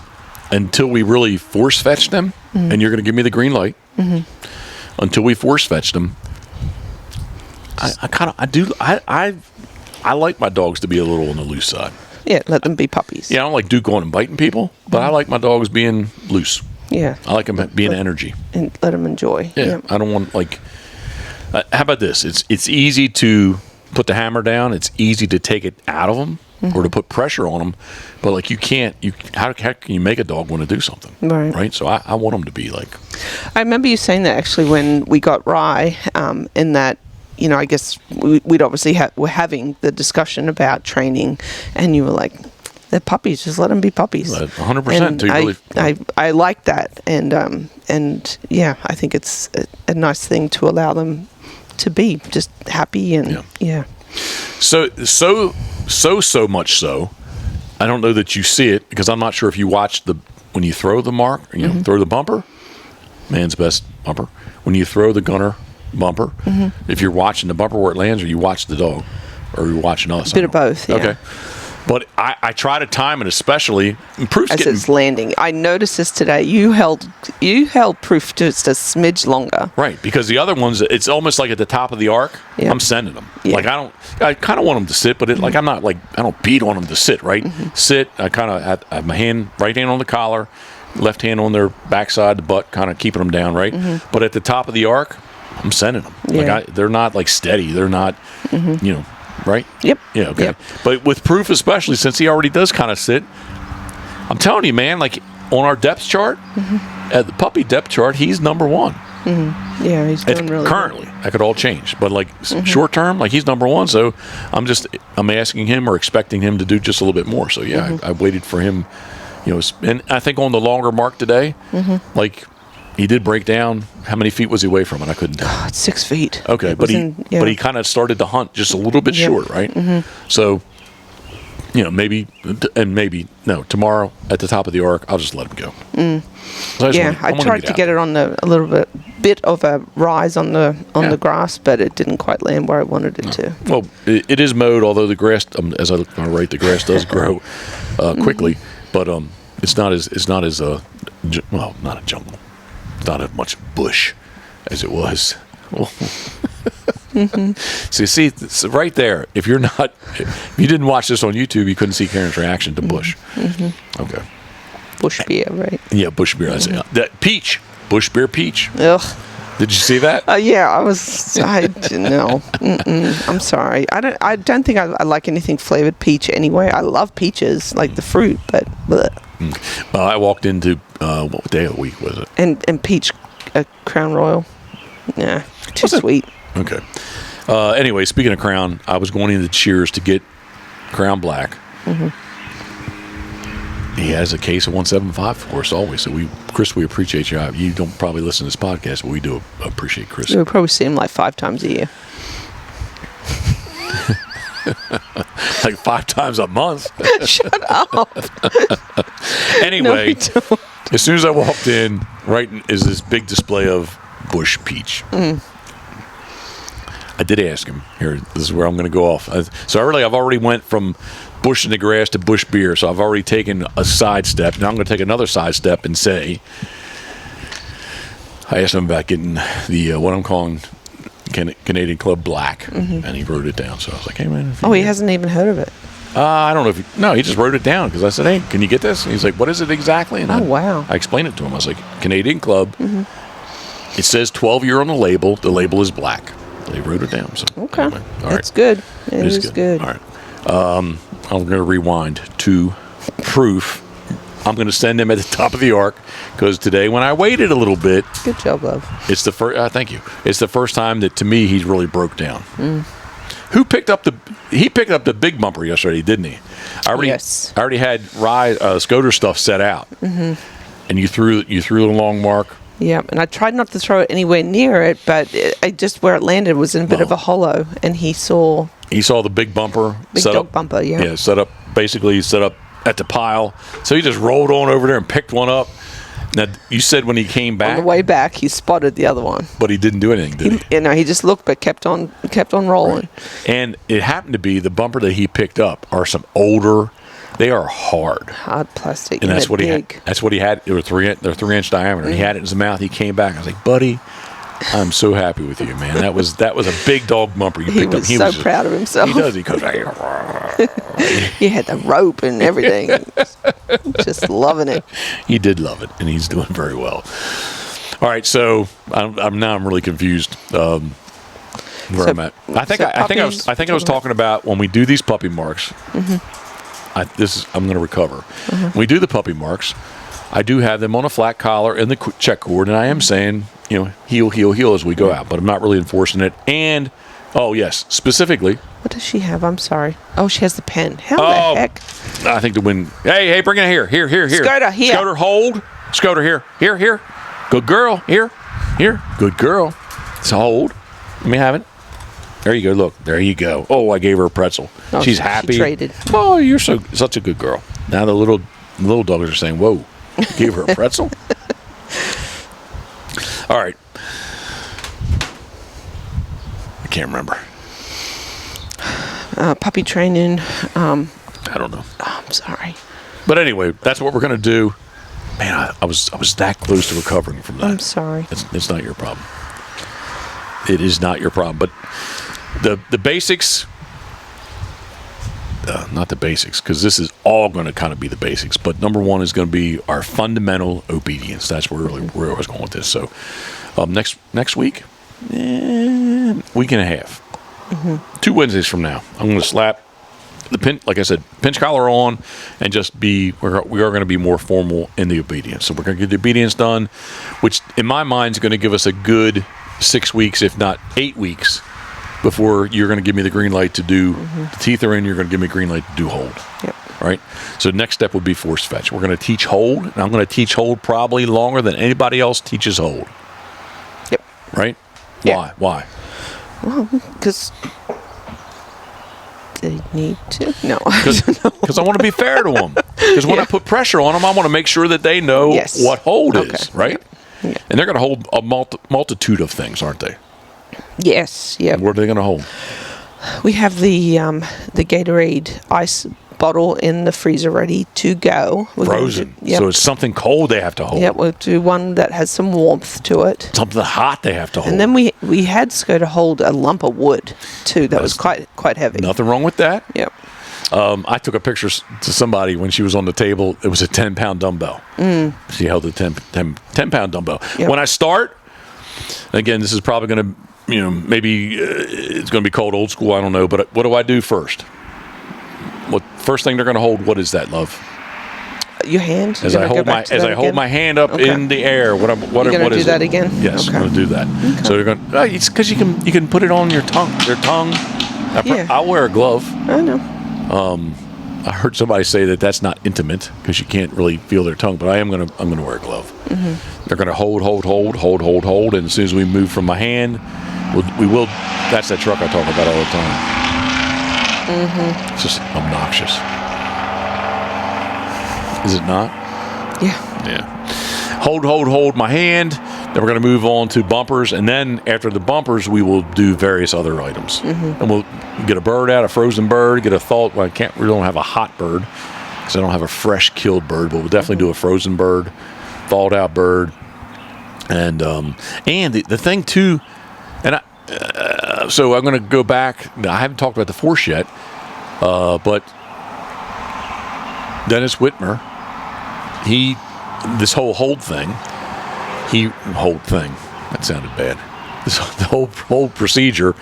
until we really force fetch them, and you're going to give me the green light, until we force fetch them, I like my dogs to be a little on the loose side. Yeah, let them be puppies. Yeah, I don't like Duke going and biting people, but I like my dogs being loose. Yeah. I like them being energy. And let them enjoy. Yeah. I don't want, how about this? It's easy to put the hammer down. It's easy to take it out of them. or to put pressure on them. But like you can't, how can you make a dog want to do something? Right. So I want them to be like. I remember you saying that actually when we got Rye, in that, you know, I guess we'd obviously we're having the discussion about training, and you were like, they're puppies, just let them be puppies. 100%. I like that, and yeah, I think it's a nice thing to allow them to be just happy and yeah. So much so, I don't know that you see it, because I'm not sure if you watch when you throw the mark, you know, throw the bumper, man's best bumper. When you throw the gunner bumper, if you're watching the bumper where it lands, or you watch the dog, or you're watching us. A bit of both, yeah. Okay. But I try to time it, especially Proof's as it's landing. I noticed this today. You held Proof just a smidge longer. Right, because the other ones, it's almost like at the top of the arc. Yep. I'm sending them. Yep. Like I kind of want them to sit, but like I'm not like, I don't beat on them to sit. Right, sit. I kind of have my right hand on the collar, left hand on their backside, the butt, kind of keeping them down. Right, but at the top of the arc, I'm sending them. Yeah. Like they're not like steady. They're not, you know. Right? Yep. Yeah, okay. Yep. But with Proof, especially, since he already does kind of sit, I'm telling you, man, like on our depth chart, at the puppy depth chart, he's number one. Yeah, he's doing really currently. good. That could all change. But like short term, like he's number one. So I'm asking him or expecting him to do just a little bit more. So yeah, I waited for him, you know, and I think on the longer mark today, like he did break down. How many feet was he away from it? I couldn't tell. It's 6 feet. Okay, but he kind of started to hunt just a little bit short, right? So, you know, maybe tomorrow at the top of the arc, I'll just let him go. So I tried to get it on a little bit of a rise on the grass, but it didn't quite land where I wanted it to. Well, it is mowed, although the grass, as I write, the grass does grow quickly, but it's not as well, not a jungle. Not as much bush as it was. So you see, it's right there. If you didn't watch this on YouTube, you couldn't see Karen's reaction to bush. Okay. Bush beer, right? Yeah, bush beer. I say that peach, bush beer peach. Ugh. Did you see that? Yeah, I no. I'm sorry. I don't think I like anything flavored peach anyway. I love peaches, like the fruit, but. Bleh. I walked into what day of the week was it? And peach Crown Royal. Yeah, too sweet. Okay. Anyway, speaking of Crown, I was going into Cheers to get Crown Black. He has a case of 175 for us always. So Chris, we appreciate you. You don't probably listen to this podcast, but we do appreciate Chris. We probably see him like 5 times a year. Like 5 times a month. Shut up. Anyway, as soon as I walked in, right is this big display of bush peach. I did ask him, here, this is where I'm going to go off. I've already went from bush in the grass to bush beer, so I've already taken a sidestep. Now I'm going to take another sidestep and say, I asked him about getting the, what I'm calling Canadian Club Black, and he wrote it down. So I was like, hey, man. He hasn't even heard of it. I don't know he just wrote it down because I said, hey, can you get this? And he's like, what is it exactly? And wow. I explained it to him. I was like, Canadian Club. It says 12-year on the label. The label is black. They wrote it down. So okay. Anyway, That's good. It is good. All right. I'm going to rewind to Proof. I'm going to send him at the top of the arc because today when I waited a little bit. Good job, love. It's the first. Thank you. It's the first time that to me he's really broke down. Who picked up he picked up the big bumper yesterday, didn't he? I already had Scoter stuff set out. And you threw the long mark. Yeah, and I tried not to throw it anywhere near it, but just where it landed was in a bit of a hollow, and he saw the big bumper. Big dog bumper, yeah. Yeah, set up at the pile. So he just rolled on over there and picked one up. Now, you said when he came back. On the way back, he spotted the other one. But he didn't do anything, did he? You know, he just looked but kept on rolling. Right. And it happened to be the bumper that he picked up are some older. They are hard plastic, and that's what he had. That's what he had. They're 3-inch diameter. He had it in his mouth. He came back. I was like, buddy, I'm so happy with you, man. That was a big dog bumper you picked up. He was so proud of himself. He does. He goes, he had the rope and everything. Just loving it. He did love it, and he's doing very well. All right, so I'm really confused. Where I'm at. I think I was talking about when we do these puppy marks. I'm going to recover. We do the puppy marks. I do have them on a flat collar and the check cord, and I am saying, heel, heel, heel as we go out, but I'm not really enforcing it. And, oh, yes, specifically. What does she have? I'm sorry. Oh, she has the pen. How the heck? I think the wind. Hey, bring it here. Here. Scooter, here. Scooter, hold. Scooter, here. Good girl. Here. Good girl. It's a hold. Let me have it. There you go. Look, there you go. Oh, I gave her a pretzel. Oh, She's happy. She traded. Oh, you're such a good girl. Now the little dogs are saying, "Whoa, you gave her a pretzel." All right. I can't remember. Puppy training. I don't know. Oh, I'm sorry. But anyway, that's what we're gonna do. Man, I was that close to recovering from that. I'm sorry. It's not your problem. It is not your problem. But the basics, not the basics, because this is all going to kind of be the basics. But number one is going to be our fundamental obedience. That's where I was going with this. So next week, week and a half, 2 Wednesdays from now, I'm going to slap the pinch collar on, and just we are going to be more formal in the obedience. So we're going to get the obedience done, which in my mind is going to give us a good 6 weeks, if not 8 weeks, before you're going to give me the green light to do the teeth are in. You're going to give me a green light to do hold. Yep. Right. So next step would be force fetch. We're going to teach hold, and I'm going to teach hold probably longer than anybody else teaches hold. Yep. Right. Yeah. Why? Well, because they need to. No. Because I want to be fair to them. Because when I put pressure on them, I want to make sure that they know what hold is. Right. Yep. Yeah. And they're going to hold a multitude of things, aren't they? Yes. Yeah. What are they going to hold? We have the Gatorade ice bottle in the freezer ready to go. Frozen. So it's something cold they have to hold. Yeah, we'll do one that has some warmth to it. Something hot they have to hold. And then we had Scooter hold a lump of wood too. That was quite heavy. Nothing wrong with that. Yep. I took a picture to somebody when she was on the table. It was a 10-pound dumbbell. She held a 10-pound dumbbell. Yep. When I start, again, this is probably going to, maybe it's going to be called old school. I don't know. But what do I do first? What first thing they're going to hold? What is that, love? Your hand. As I hold my hand up in the air. What is it? You're going to do that again? Yes, okay. I'm going to do that. Okay. So they're going. It's because you can put it on your tongue. Their tongue. I'll wear a glove. I know. I heard somebody say that that's not intimate because you can't really feel their tongue, but I'm gonna wear a glove. They're gonna hold, and as soon as we move from my hand, we will. That's that truck I talk about all the time. It's just obnoxious, is it not? Yeah. Hold my hand. Then we're going to move on to bumpers, and then after the bumpers, we will do various other items. And we'll get a bird out, a frozen bird, get a thawed. Well, we don't have a hot bird because I don't have a fresh killed bird, but we'll definitely do a frozen bird, thawed out bird, and the thing too. And so I'm going to go back. I haven't talked about the force yet, but Dennis Whitmer, this whole hold thing. That sounded bad. The whole procedure.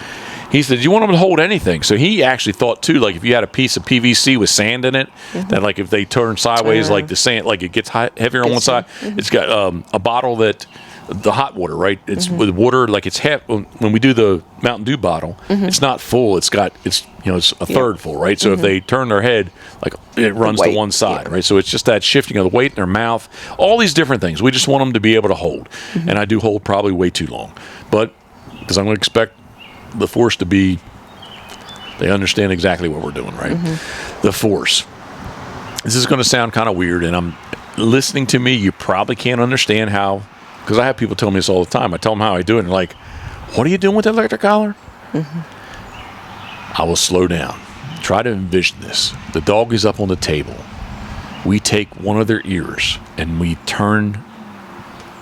He said, you want them to hold anything. So he actually thought, too, like if you had a piece of PVC with sand in it, that like if they turn sideways, like the sand, like it gets heavier on one side, it's got a bottle that, the hot water, right? It's with water, like it's half, when we do the Mountain Dew bottle, it's not full. It's a third full, right? So if they turn their head, like it runs to one side, right? So it's just that shifting of the weight in their mouth, all these different things. We just want them to be able to hold. And I do hold probably way too long. But, because I'm going to expect the force to be, they understand exactly what we're doing, right? The force. This is going to sound kind of weird, and I'm listening to me, you probably can't understand how. Because I have people tell me this all the time. I tell them how I do it, and they're like, what are you doing with the electric collar? I will slow down. Try to envision this. The dog is up on the table. We take one of their ears, and we turn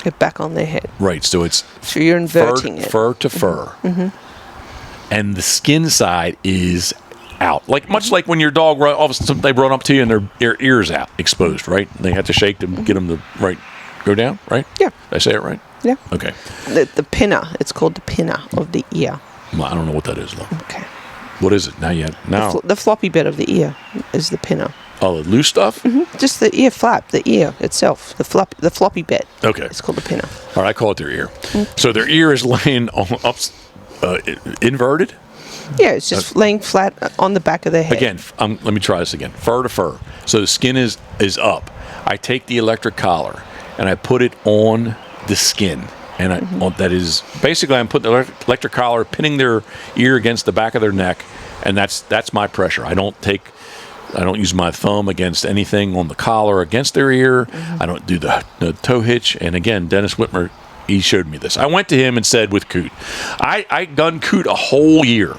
it back on their head. Right, so it's you're inverting fur to fur. And the skin side is out. Much like when your dog, all of a sudden they run up to you, and their ear's out, exposed, right? And they have to shake to get them to, right, go down, right? Yeah. Did I say it right? Yeah. Okay. The pinna. It's called the pinna of the ear. Well, I don't know what that is, though. Okay. What is it? Now. The floppy bit of the ear is the pinna. Oh, the loose stuff? Just the ear flap, the ear itself, the floppy bit. Okay. It's called a pinner. All right, I call it their ear. So their ear is laying inverted? Yeah, it's just laying flat on the back of their head. Again, let me try this again. Fur to fur. So the skin is up. I take the electric collar and I put it on the skin. And that is basically I'm putting the electric collar, pinning their ear against the back of their neck, and that's my pressure. I don't use my thumb against anything on the collar against their ear. I don't do the toe hitch. And again, Dennis Whitmer, he showed me this. I went to him and said with Coot, I done Coot a whole year.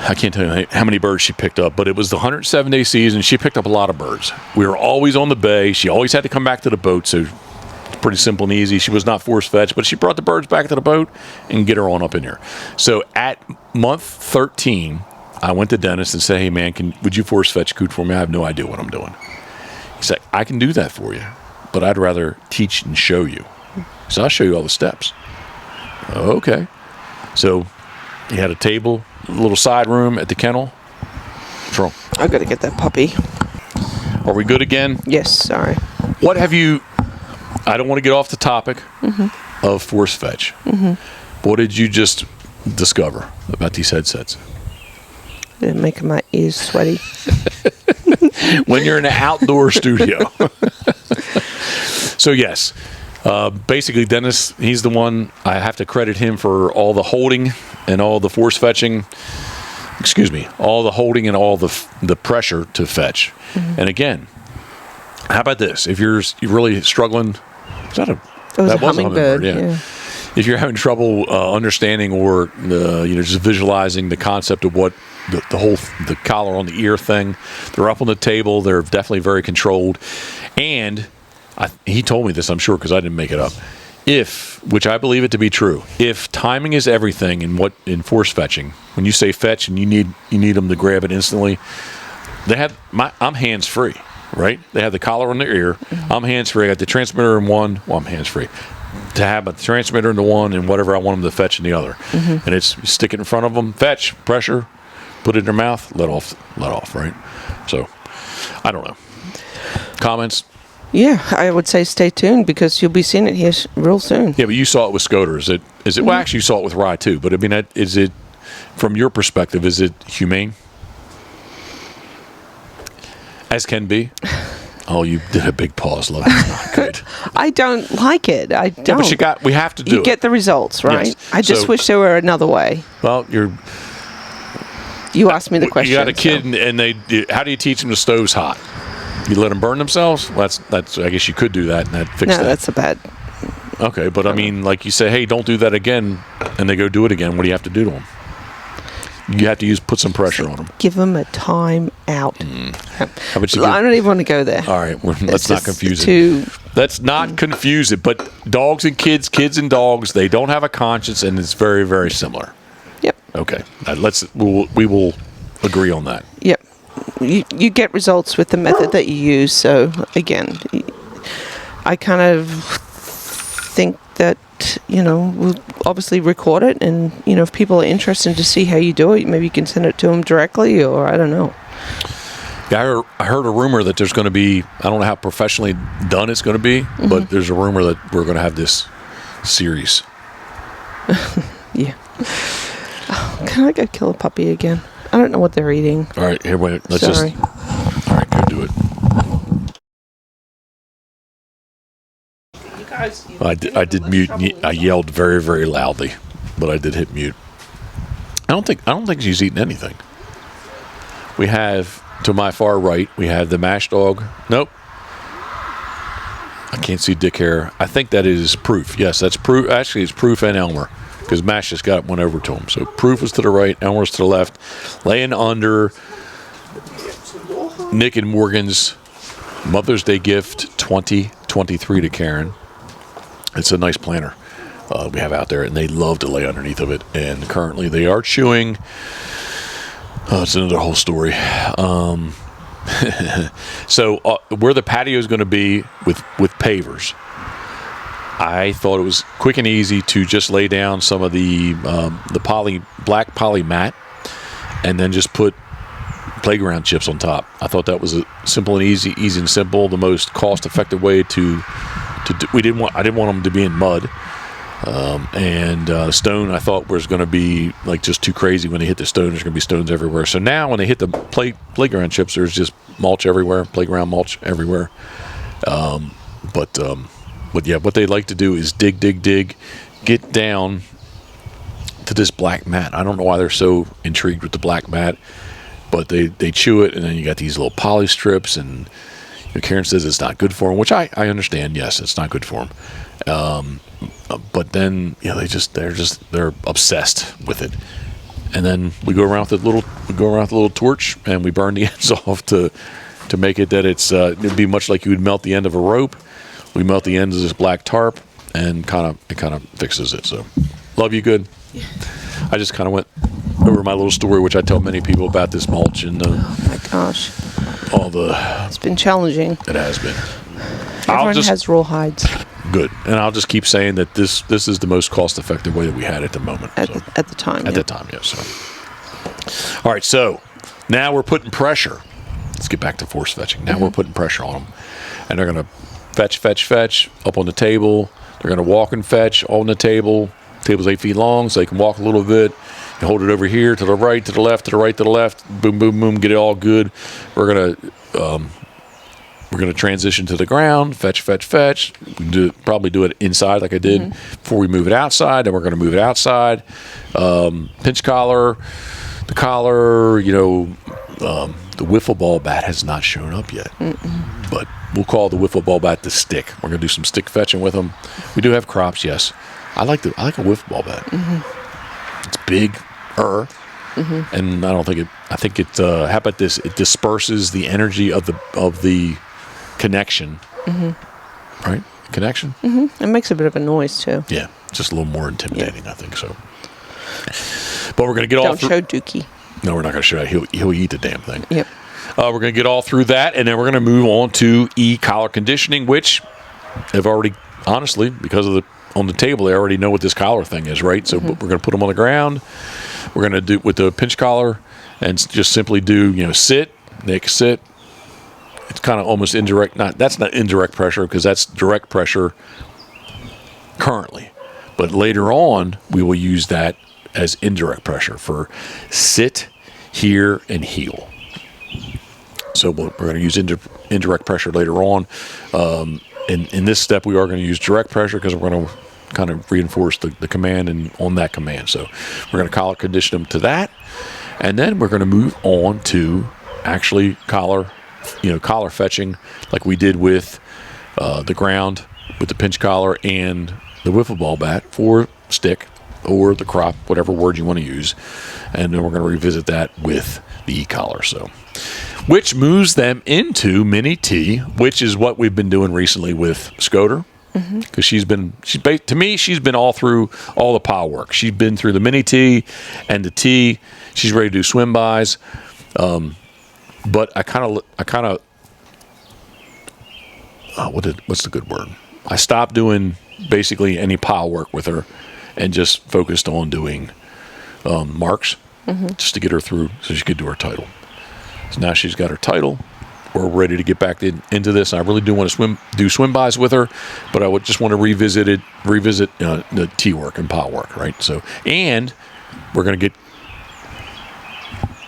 I can't tell you how many birds she picked up, but it was the 107-day season. She picked up a lot of birds. We were always on the bay. She always had to come back to the boat, so it's pretty simple and easy. She was not force-fetched, but she brought the birds back to the boat and get her on up in here. So at month 13, I went to Dennis and said, hey, man, would you force-fetch Coot for me? I have no idea what I'm doing. He said, I can do that for you, but I'd rather teach and show you. So I'll show you all the steps. Okay. So he had a table, a little side room at the kennel. What's wrong? I've got to get that puppy. Are we good again? Yes, sorry. What have you... I don't want to get off the topic of force fetch. What did you just discover about these headsets? They're making my ears sweaty. When you're in an outdoor studio. So yes, basically Dennis, he's the one, I have to credit him for all the holding and all the force fetching. Excuse me, all the holding and all the pressure to fetch. And again, how about this? If you're really struggling, It was a hummingbird. Yeah. If you're having trouble understanding or just visualizing the concept of what the collar on the ear thing, they're up on the table. They're definitely very controlled. And he told me this, I'm sure, because I didn't make it up. Which I believe it to be true, if timing is everything in force fetching, when you say fetch and you need them to grab it instantly, I'm hands free. Right? They have the collar on their ear. I'm hands-free. I got the transmitter in one. Well, I'm hands-free. To have a transmitter in the one and whatever I want them to fetch in the other. And it's stick it in front of them, fetch, pressure, put it in their mouth, let off, right? So, I don't know. Comments? Yeah, I would say stay tuned because you'll be seeing it here real soon. Yeah, but you saw it with Scoter. Is it? Well, actually, you saw it with Rye, too. But, I mean, is it, from your perspective, is it humane? As can be. Oh, you did a big pause. Love it. Not good. I don't like it. I don't. Yeah, but we have to do it. You get the results, right? Yes. I just wish there were another way. Well, you asked me the question. You got a kid, and how do you teach them the stove's hot? You let them burn themselves? Well, that's. I guess you could do that, and that fix that. No, that's a bad. Okay, but I mean, like you say, hey, don't do that again, and they go do it again. What do you have to do to them? You have to put some pressure on them. Give them a time out. How about you I don't even want to go there. All right, let's not confuse it. Let's not confuse it. But dogs and kids and dogs, they don't have a conscience, and it's very, very similar. Yep. Okay, we will agree on that. Yep. You get results with the method that you use. So again, I kind of think that we'll obviously record it, and if people are interested to see how you do it, maybe you can send it to them directly, or I don't know. Yeah, I heard a rumor that there's going to be, I don't know how professionally done it's going to be, but there's a rumor that we're going to have this series. Yeah. Oh, can I go kill a puppy again? I don't know what they're eating. All right, here, wait. All right, go do it. I did mute. I yelled very, very loudly, but I did hit mute. I don't think she's eating anything. We have, to my far right, we have the mash dog. Nope. I can't see dick hair. I think that is Proof. Yes, that's Proof. Actually, it's Proof and Elmer, because Mash just got one over to him. So Proof is to the right, Elmer's to the left, laying under Nick and Morgan's Mother's Day gift 2023 to Karen. It's a nice planter we have out there, and they love to lay underneath of it. And currently they are chewing. It's another whole story. So where the patio is going to be with pavers, I thought it was quick and easy to just lay down some of the black poly mat, and then just place playground chips on top. I thought that was a simple and easy and simple, the most cost-effective way to do. I didn't want them to be in mud. Stone, I thought was going to be like just too crazy. When they hit the stone, there's going to be stones everywhere. So now when they hit the playground chips, there's just mulch everywhere, playground mulch everywhere. But yeah, what they like to do is dig, get down to this black mat. I don't know why they're so intrigued with the black mat, but they chew it, and then you got these little poly strips, and Karen says it's not good for them, which I understand. Yes, it's not good for them. But then they're obsessed with it. And then we go around with the little torch, and we burn the ends off to make it that it'd be much like you would melt the end of a rope. We melt the ends of this black tarp, and it kind of fixes it. So, love you good. Yeah. I just kind of went over my little story, which I tell many people about this mulch and oh my gosh, it's been challenging. It has been. Everyone has raw hides. Good, and I'll just keep saying that this is the most cost-effective way that we had at the moment. At the time. At the time, yes. So. All right, so now we're putting pressure. Let's get back to force fetching. Now we're putting pressure on them, and they're going to fetch up on the table. They're going to walk and fetch on the table. The table's 8 feet long, so they can walk a little bit. You hold it over here to the right, to the left, to the right, to the left. Boom, boom, boom. Get it all good. We're going to transition to the ground, fetch. We can probably do it inside like I did before we move it outside. Then we're going to move it outside. Pinch collar, the collar, the wiffle ball bat has not shown up yet. But we'll call the wiffle ball bat the stick. We're going to do some stick fetching with them. We do have crops, yes. I like a wiffle ball bat. It's big, and I think it, how about this? It disperses the energy of the connection, right? Connection. It makes a bit of a noise too. Yeah, just a little more intimidating, I think so. But we're going to get all through. Don't show Dookie. No, we're not going to show it. He'll eat the damn thing. Yep. We're going to get all through that, and then we're going to move on to collar conditioning, which have already, honestly, because of on the table, they already know what this collar thing is, right? So we're going to put them on the ground. We're going to do with the pinch collar, and just simply do sit, Nick, sit. It's kind of almost indirect. That's not indirect pressure, because that's direct pressure currently. But later on, we will use that as indirect pressure for sit, hear, and heel. So we're going to use indirect pressure later on. In this step, we are going to use direct pressure because we're going to kind of reinforce the command and on that command. So we're going to collar condition them to that. And then we're going to move on to actually collar fetching like we did with the ground with the pinch collar and the wiffle ball bat for stick or the crop, whatever word you want to use. And then we're going to revisit that with the e-collar. So, which moves them into mini T, which is what we've been doing recently with Scoter. Because she's been all through all the pile work. She's been through the mini T and the T. She's ready to do swim bys. But I kind of what's the good word? I stopped doing basically any pile work with her and just focused on doing marks just to get her through so she could do her title. So now she's got her title. We're ready to get back into this. I really do want to do swim bys with her, but I would just want to revisit the T work and pile work, right? So, and we're going to get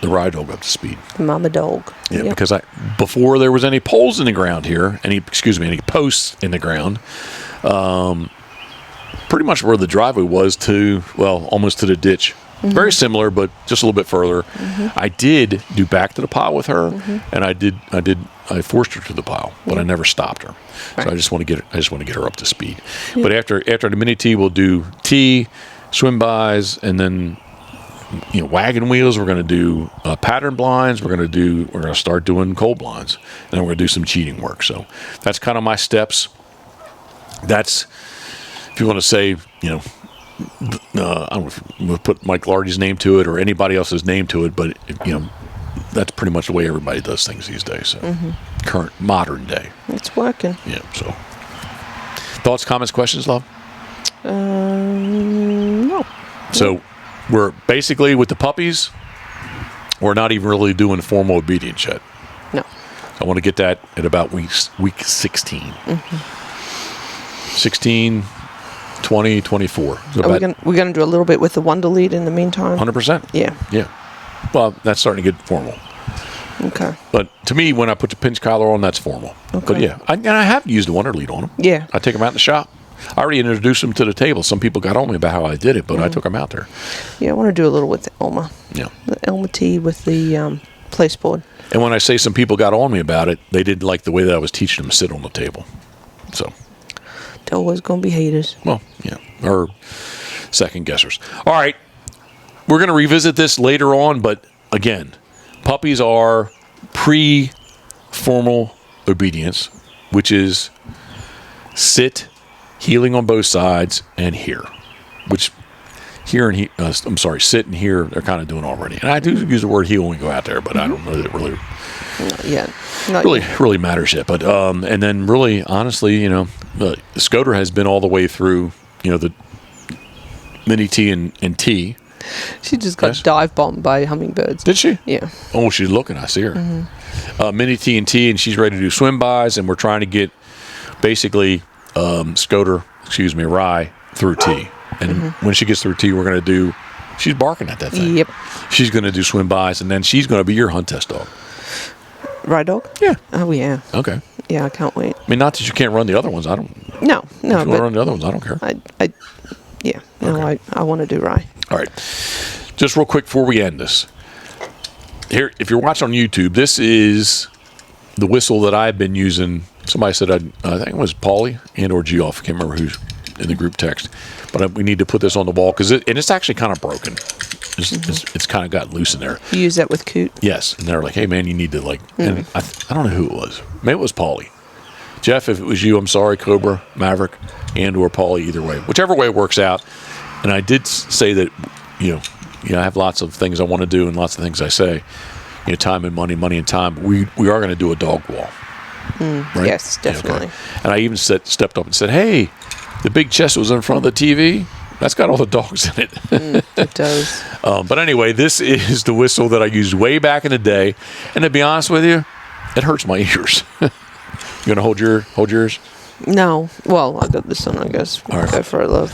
the ride dog up to speed. Mama dog. Yeah, yep. Because before there was any poles in the ground here, any posts in the ground, pretty much where the driveway was almost to the ditch. Very similar, but just a little bit further. I did do back to the pile with her, and I forced her to the pile, but I never stopped her. Right. So I just want to get her up to speed. Yeah. But after the mini T, we'll do T, swim bys, and then wagon wheels. We're going to do pattern blinds. We're going to start doing cold blinds, and then we're going to do some cheating work. So that's kind of my steps. That's, if you want to say, I don't know if we'll put Mike Lardy's name to it or anybody else's name to it, but that's pretty much the way everybody does things these days. So current modern day, it's working. Yeah. So thoughts, comments, questions, love? No. So we're basically with the puppies. we're not even really doing formal obedience yet. No. I want to get that at about week 16. Mm-hmm. 16, 20, 24. So We're going to do a little bit with the Wonder Lead in the meantime? 100%. Yeah. Yeah. Well, that's starting to get formal. Okay. But to me, when I put the pinch collar on, that's formal. Okay. But yeah, I have used the Wonder Lead on them. Yeah. I take them out in the shop. I already introduced them to the table. Some people got on me about how I did it, but I took them out there. Yeah, I want to do a little with the Elma. Yeah. The Elma tee with the place board. And when I say some people got on me about it, they didn't like the way that I was teaching them to sit on the table. So. There always going to be haters. Well, yeah. Or second guessers. All right. We're going to revisit this later on, but again, puppies are pre-formal obedience, which is sit, heeling on both sides, and hear. Which here and sit and hear, they're kind of doing already. And I do use the word heel when we go out there, but I don't know that it really Not yet. really matters yet. But and then really, honestly, Scoter has been all the way through, the mini T and T. She just got dive bombed by hummingbirds. Did she? Yeah. Oh, she's looking. I see her. Mini T and she's ready to do swim bys, and we're trying to get basically Rye through T. And when she gets through T, we're going to do. She's barking at that thing. Yep. She's going to do swim bys, and then she's going to be your hunt test dog. Rye dog? Yeah. Oh yeah. Okay. Yeah, I can't wait. I mean, not that you can't run the other ones. No. If you want to run the other ones, I don't care. I want to do Rye. All right. Just real quick before we end this. Here, if you're watching on YouTube, this is the whistle that I've been using. Somebody said, I think it was Paulie and or Geoff. I can't remember who's in the group text. But we need to put this on the wall because it's actually kind of broken. It's kind of got loose in there. You use that with Coot? Yes. And they're like, hey, man, you need to and I don't know who it was. Maybe it was Paulie. Jeff, if it was you, I'm sorry, Cobra, Maverick, and or Paulie, either way. Whichever way it works out. And I did say that, I have lots of things I want to do and lots of things I say. Time and money and time. But we are going to do a dog wall. Right? Yes, definitely. Yeah, okay. And I even stepped up and said, hey, the big chest was in front of the TV. That's got all the dogs in it. It does. But anyway, this is the whistle that I used way back in the day. And to be honest with you, it hurts my ears. You going to hold yours? No. Well, I got this one, I guess. All right. Go for it, love.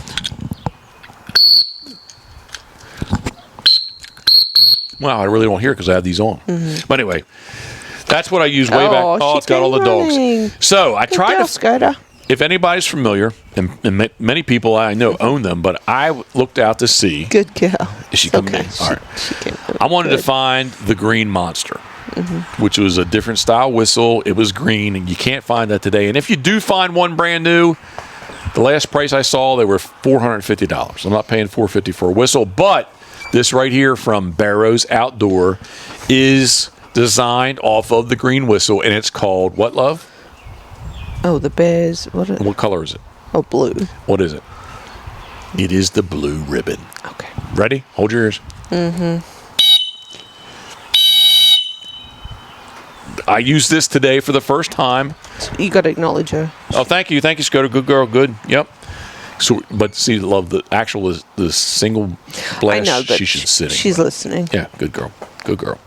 Wow, I really don't hear it because I have these on. But anyway, that's what I used way back. Oh, she's it's got all the running. dogs. So I tried to. Scoter. If anybody's familiar, and many people I know own them, but I looked out to see. Good girl. Is she coming in? All right. She came I wanted to find the Green Monster, which was a different style whistle. It was green, and you can't find that today. And if you do find one brand new, the last price I saw, they were $450. I'm not paying $450 for a whistle, but this right here from Barrows Outdoor is designed off of the green whistle, and it's called what, love? Oh, the bears. What color is it? Oh, blue. What is it? It is the blue ribbon. Okay. Ready? Hold your ears. I used this today for the first time. You got to acknowledge her. Oh, thank you, Scooter. Good girl. Good. Yep. So, but see, love the single blast. I know, but she should sit. She's listening. Yeah, good girl. Good girl.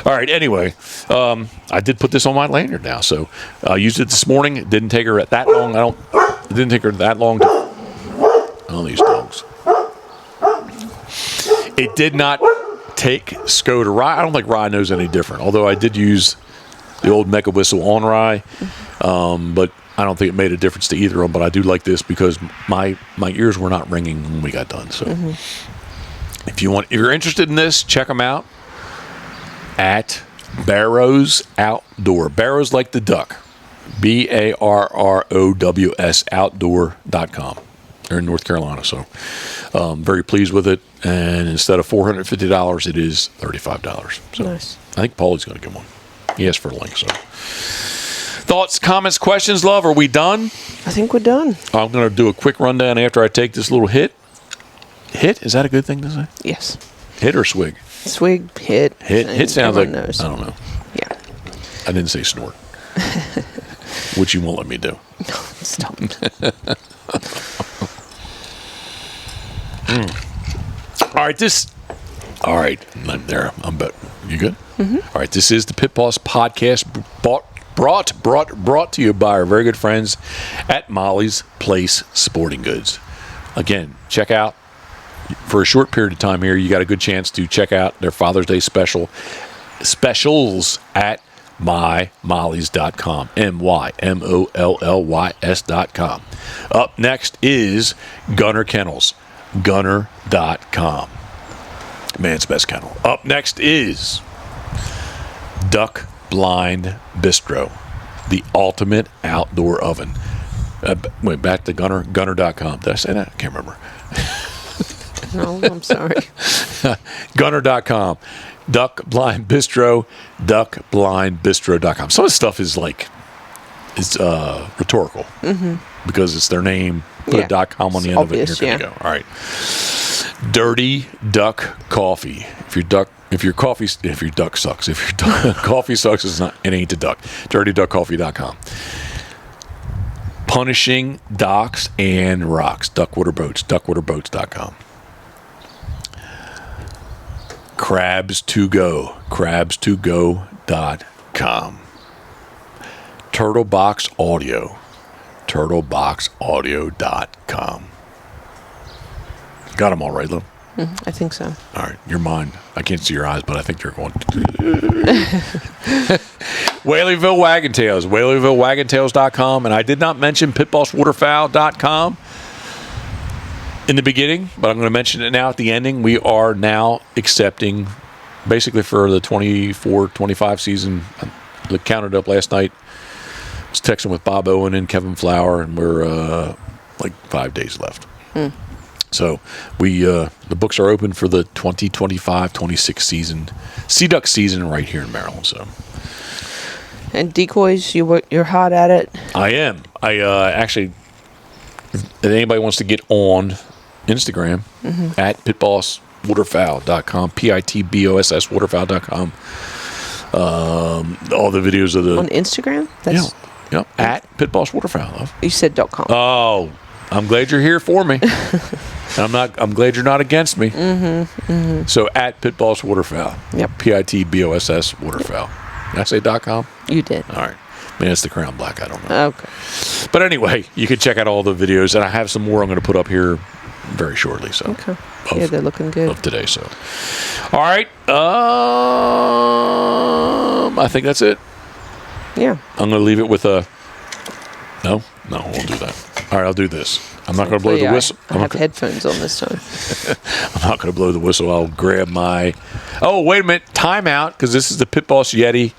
All right. Anyway, I did put this on my lanyard now, so I used it this morning. It didn't take her that long. It didn't take her that long to. Oh, these dogs. It did not take Scoter. Rye. I don't think Rye knows any different. Although I did use the old Mecha whistle on Rye, but I don't think it made a difference to either of them. But I do like this because my ears were not ringing when we got done. So if you're interested in this, check them out at Barrows Outdoor. Barrows like the duck. BARROWS outdoor.com. They're in North Carolina, so very pleased with it. And instead of $450, it is $35. So Nice. I think Paulie's going to get one. He asked for a link. So thoughts, comments, questions, love? Are we done? I think we're done. I'm going to do a quick rundown after I take this little hit. Hit? Is that a good thing to say? Yes. Hit or swig? Swig, hit. Hit sounds like, knows. I don't know. Yeah. I didn't say snort. Which you won't let me do. Stop. All right, there. I'm about. You good? Mm-hmm. All right. This is the Pitboss podcast brought to you by our very good friends at Molly's Place Sporting Goods. Again, check out for a short period of time here. You got a good chance to check out their Father's Day specials at mymollys.com. mymollys.com. Up next is Gunner Kennels. Gunner.com. Man's best kennel. Up next is Duck Blind Bistro, the ultimate outdoor oven. Wait, back to Gunner.com. Did I say that? I can't remember. No, I'm sorry. Gunner.com. Duck Blind Bistro, duckblindbistro.com. Some of the stuff is rhetorical because it's their name. Put a .com on the end obvious, of it, and you're good to go. All right. Dirty Duck Coffee. If your duck sucks, if your coffee sucks, it ain't a duck. DirtyDuckCoffee.com. Punishing Docks and Rocks. Duckwater Boats. Duckwaterboats.com. Crabs to Go. Crabs2go.com. Turtlebox Audio. Turtleboxaudio.com. Got them all right, Lou? I think so. All right. Your mind. I can't see your eyes, but I think you're going. Whaleyville Waggentails. WhaleyvilleWaggentails.com. And I did not mention pitbosswaterfowl.com in the beginning, but I'm going to mention it now at the ending. We are now accepting, basically for the 24-25 season. I counted up last night. I was texting with Bob Owen and Kevin Flower, and we're like 5 days left. So we the books are open for the 2025-26 season, Sea Duck season right here in Maryland. So. And decoys, you're hot at it. I am. I actually, if anybody wants to get on Instagram at pitbosswaterfowl.com, PITBOSS waterfowl.com. All the videos of the on Instagram. Yeah, at pitbosswaterfowl. You said .com. Oh, I'm glad you're here for me. I'm glad you're not against me. So at pitbosswaterfowl. Yep. PITBOSS waterfowl. Did I say .com? You did. All right. Man, it's the Crown Black. I don't know. Okay. But anyway, you can check out all the videos, and I have some more I'm going to put up here very shortly. So. Okay. Yeah, they're looking good. Of today, so. All right. I think that's it. Yeah. I'm going to leave it with a. No, I won't do that. All right, I'll do this. I'm not going to blow the whistle. I have headphones on this time. I'm not going to blow the whistle. I'll grab my. Oh, wait a minute. Time out, because this is the Pitboss Yeti.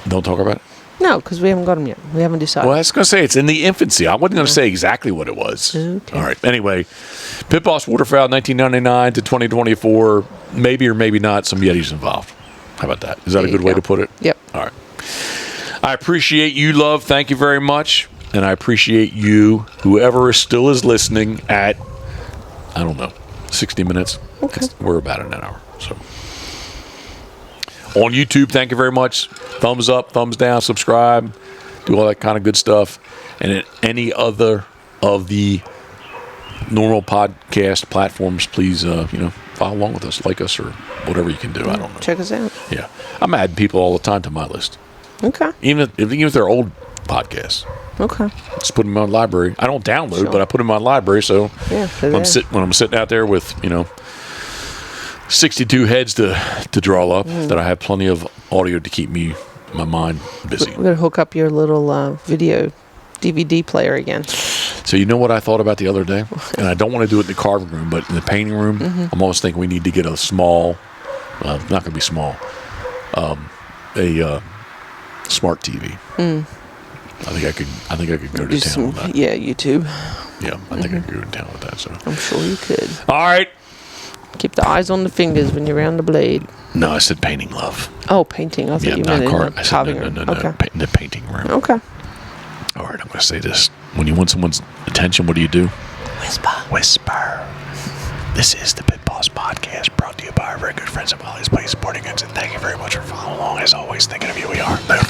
Don't talk about it? No, because we haven't got them yet. We haven't decided. Well, I was going to say it's in the infancy. I wasn't going to say exactly what it was. Okay. All right. Anyway, Pitboss Waterfowl 1999 to 2024. Maybe or maybe not some Yetis involved. How about that? Is that a good way to put it? Yep. All right. I appreciate you, love. Thank you very much. And I appreciate you, whoever still is listening at, 60 minutes. Okay. We're about an hour. So on YouTube, thank you very much. Thumbs up, thumbs down, subscribe, do all that kind of good stuff. And at any other of the normal podcast platforms, please, follow along with us, like us, or whatever you can do. I don't know. Check us out. Yeah. I'm adding people all the time to my list. Okay. Even if they're old podcasts. Okay. Just put them on library. I don't download, but I put them on library. So when I'm sitting out there with 62 heads to draw up, that I have plenty of audio to keep my mind busy. We're gonna hook up your little video DVD player again. So you know what I thought about the other day, and I don't want to do it in the carving room, but in the painting room, I'm almost thinking we need to get a small, not going to be small, a smart TV. I think I could go to town with that. Yeah, YouTube. Yeah, I think I could go to town with that. So I'm sure you could. All right. Keep the eyes on the fingers when you're around the blade. No, I said painting, love. Oh, painting. I thought you meant in the carving room. No. In the painting room. Okay. All right, I'm going to say this. When you want someone's attention, what do you do? Whisper. This is the Pitboss Podcast, brought to you by our very good friends at Molly's Place Sporting Goods. And thank you very much for following along. As always, thinking of you, we are. Boom.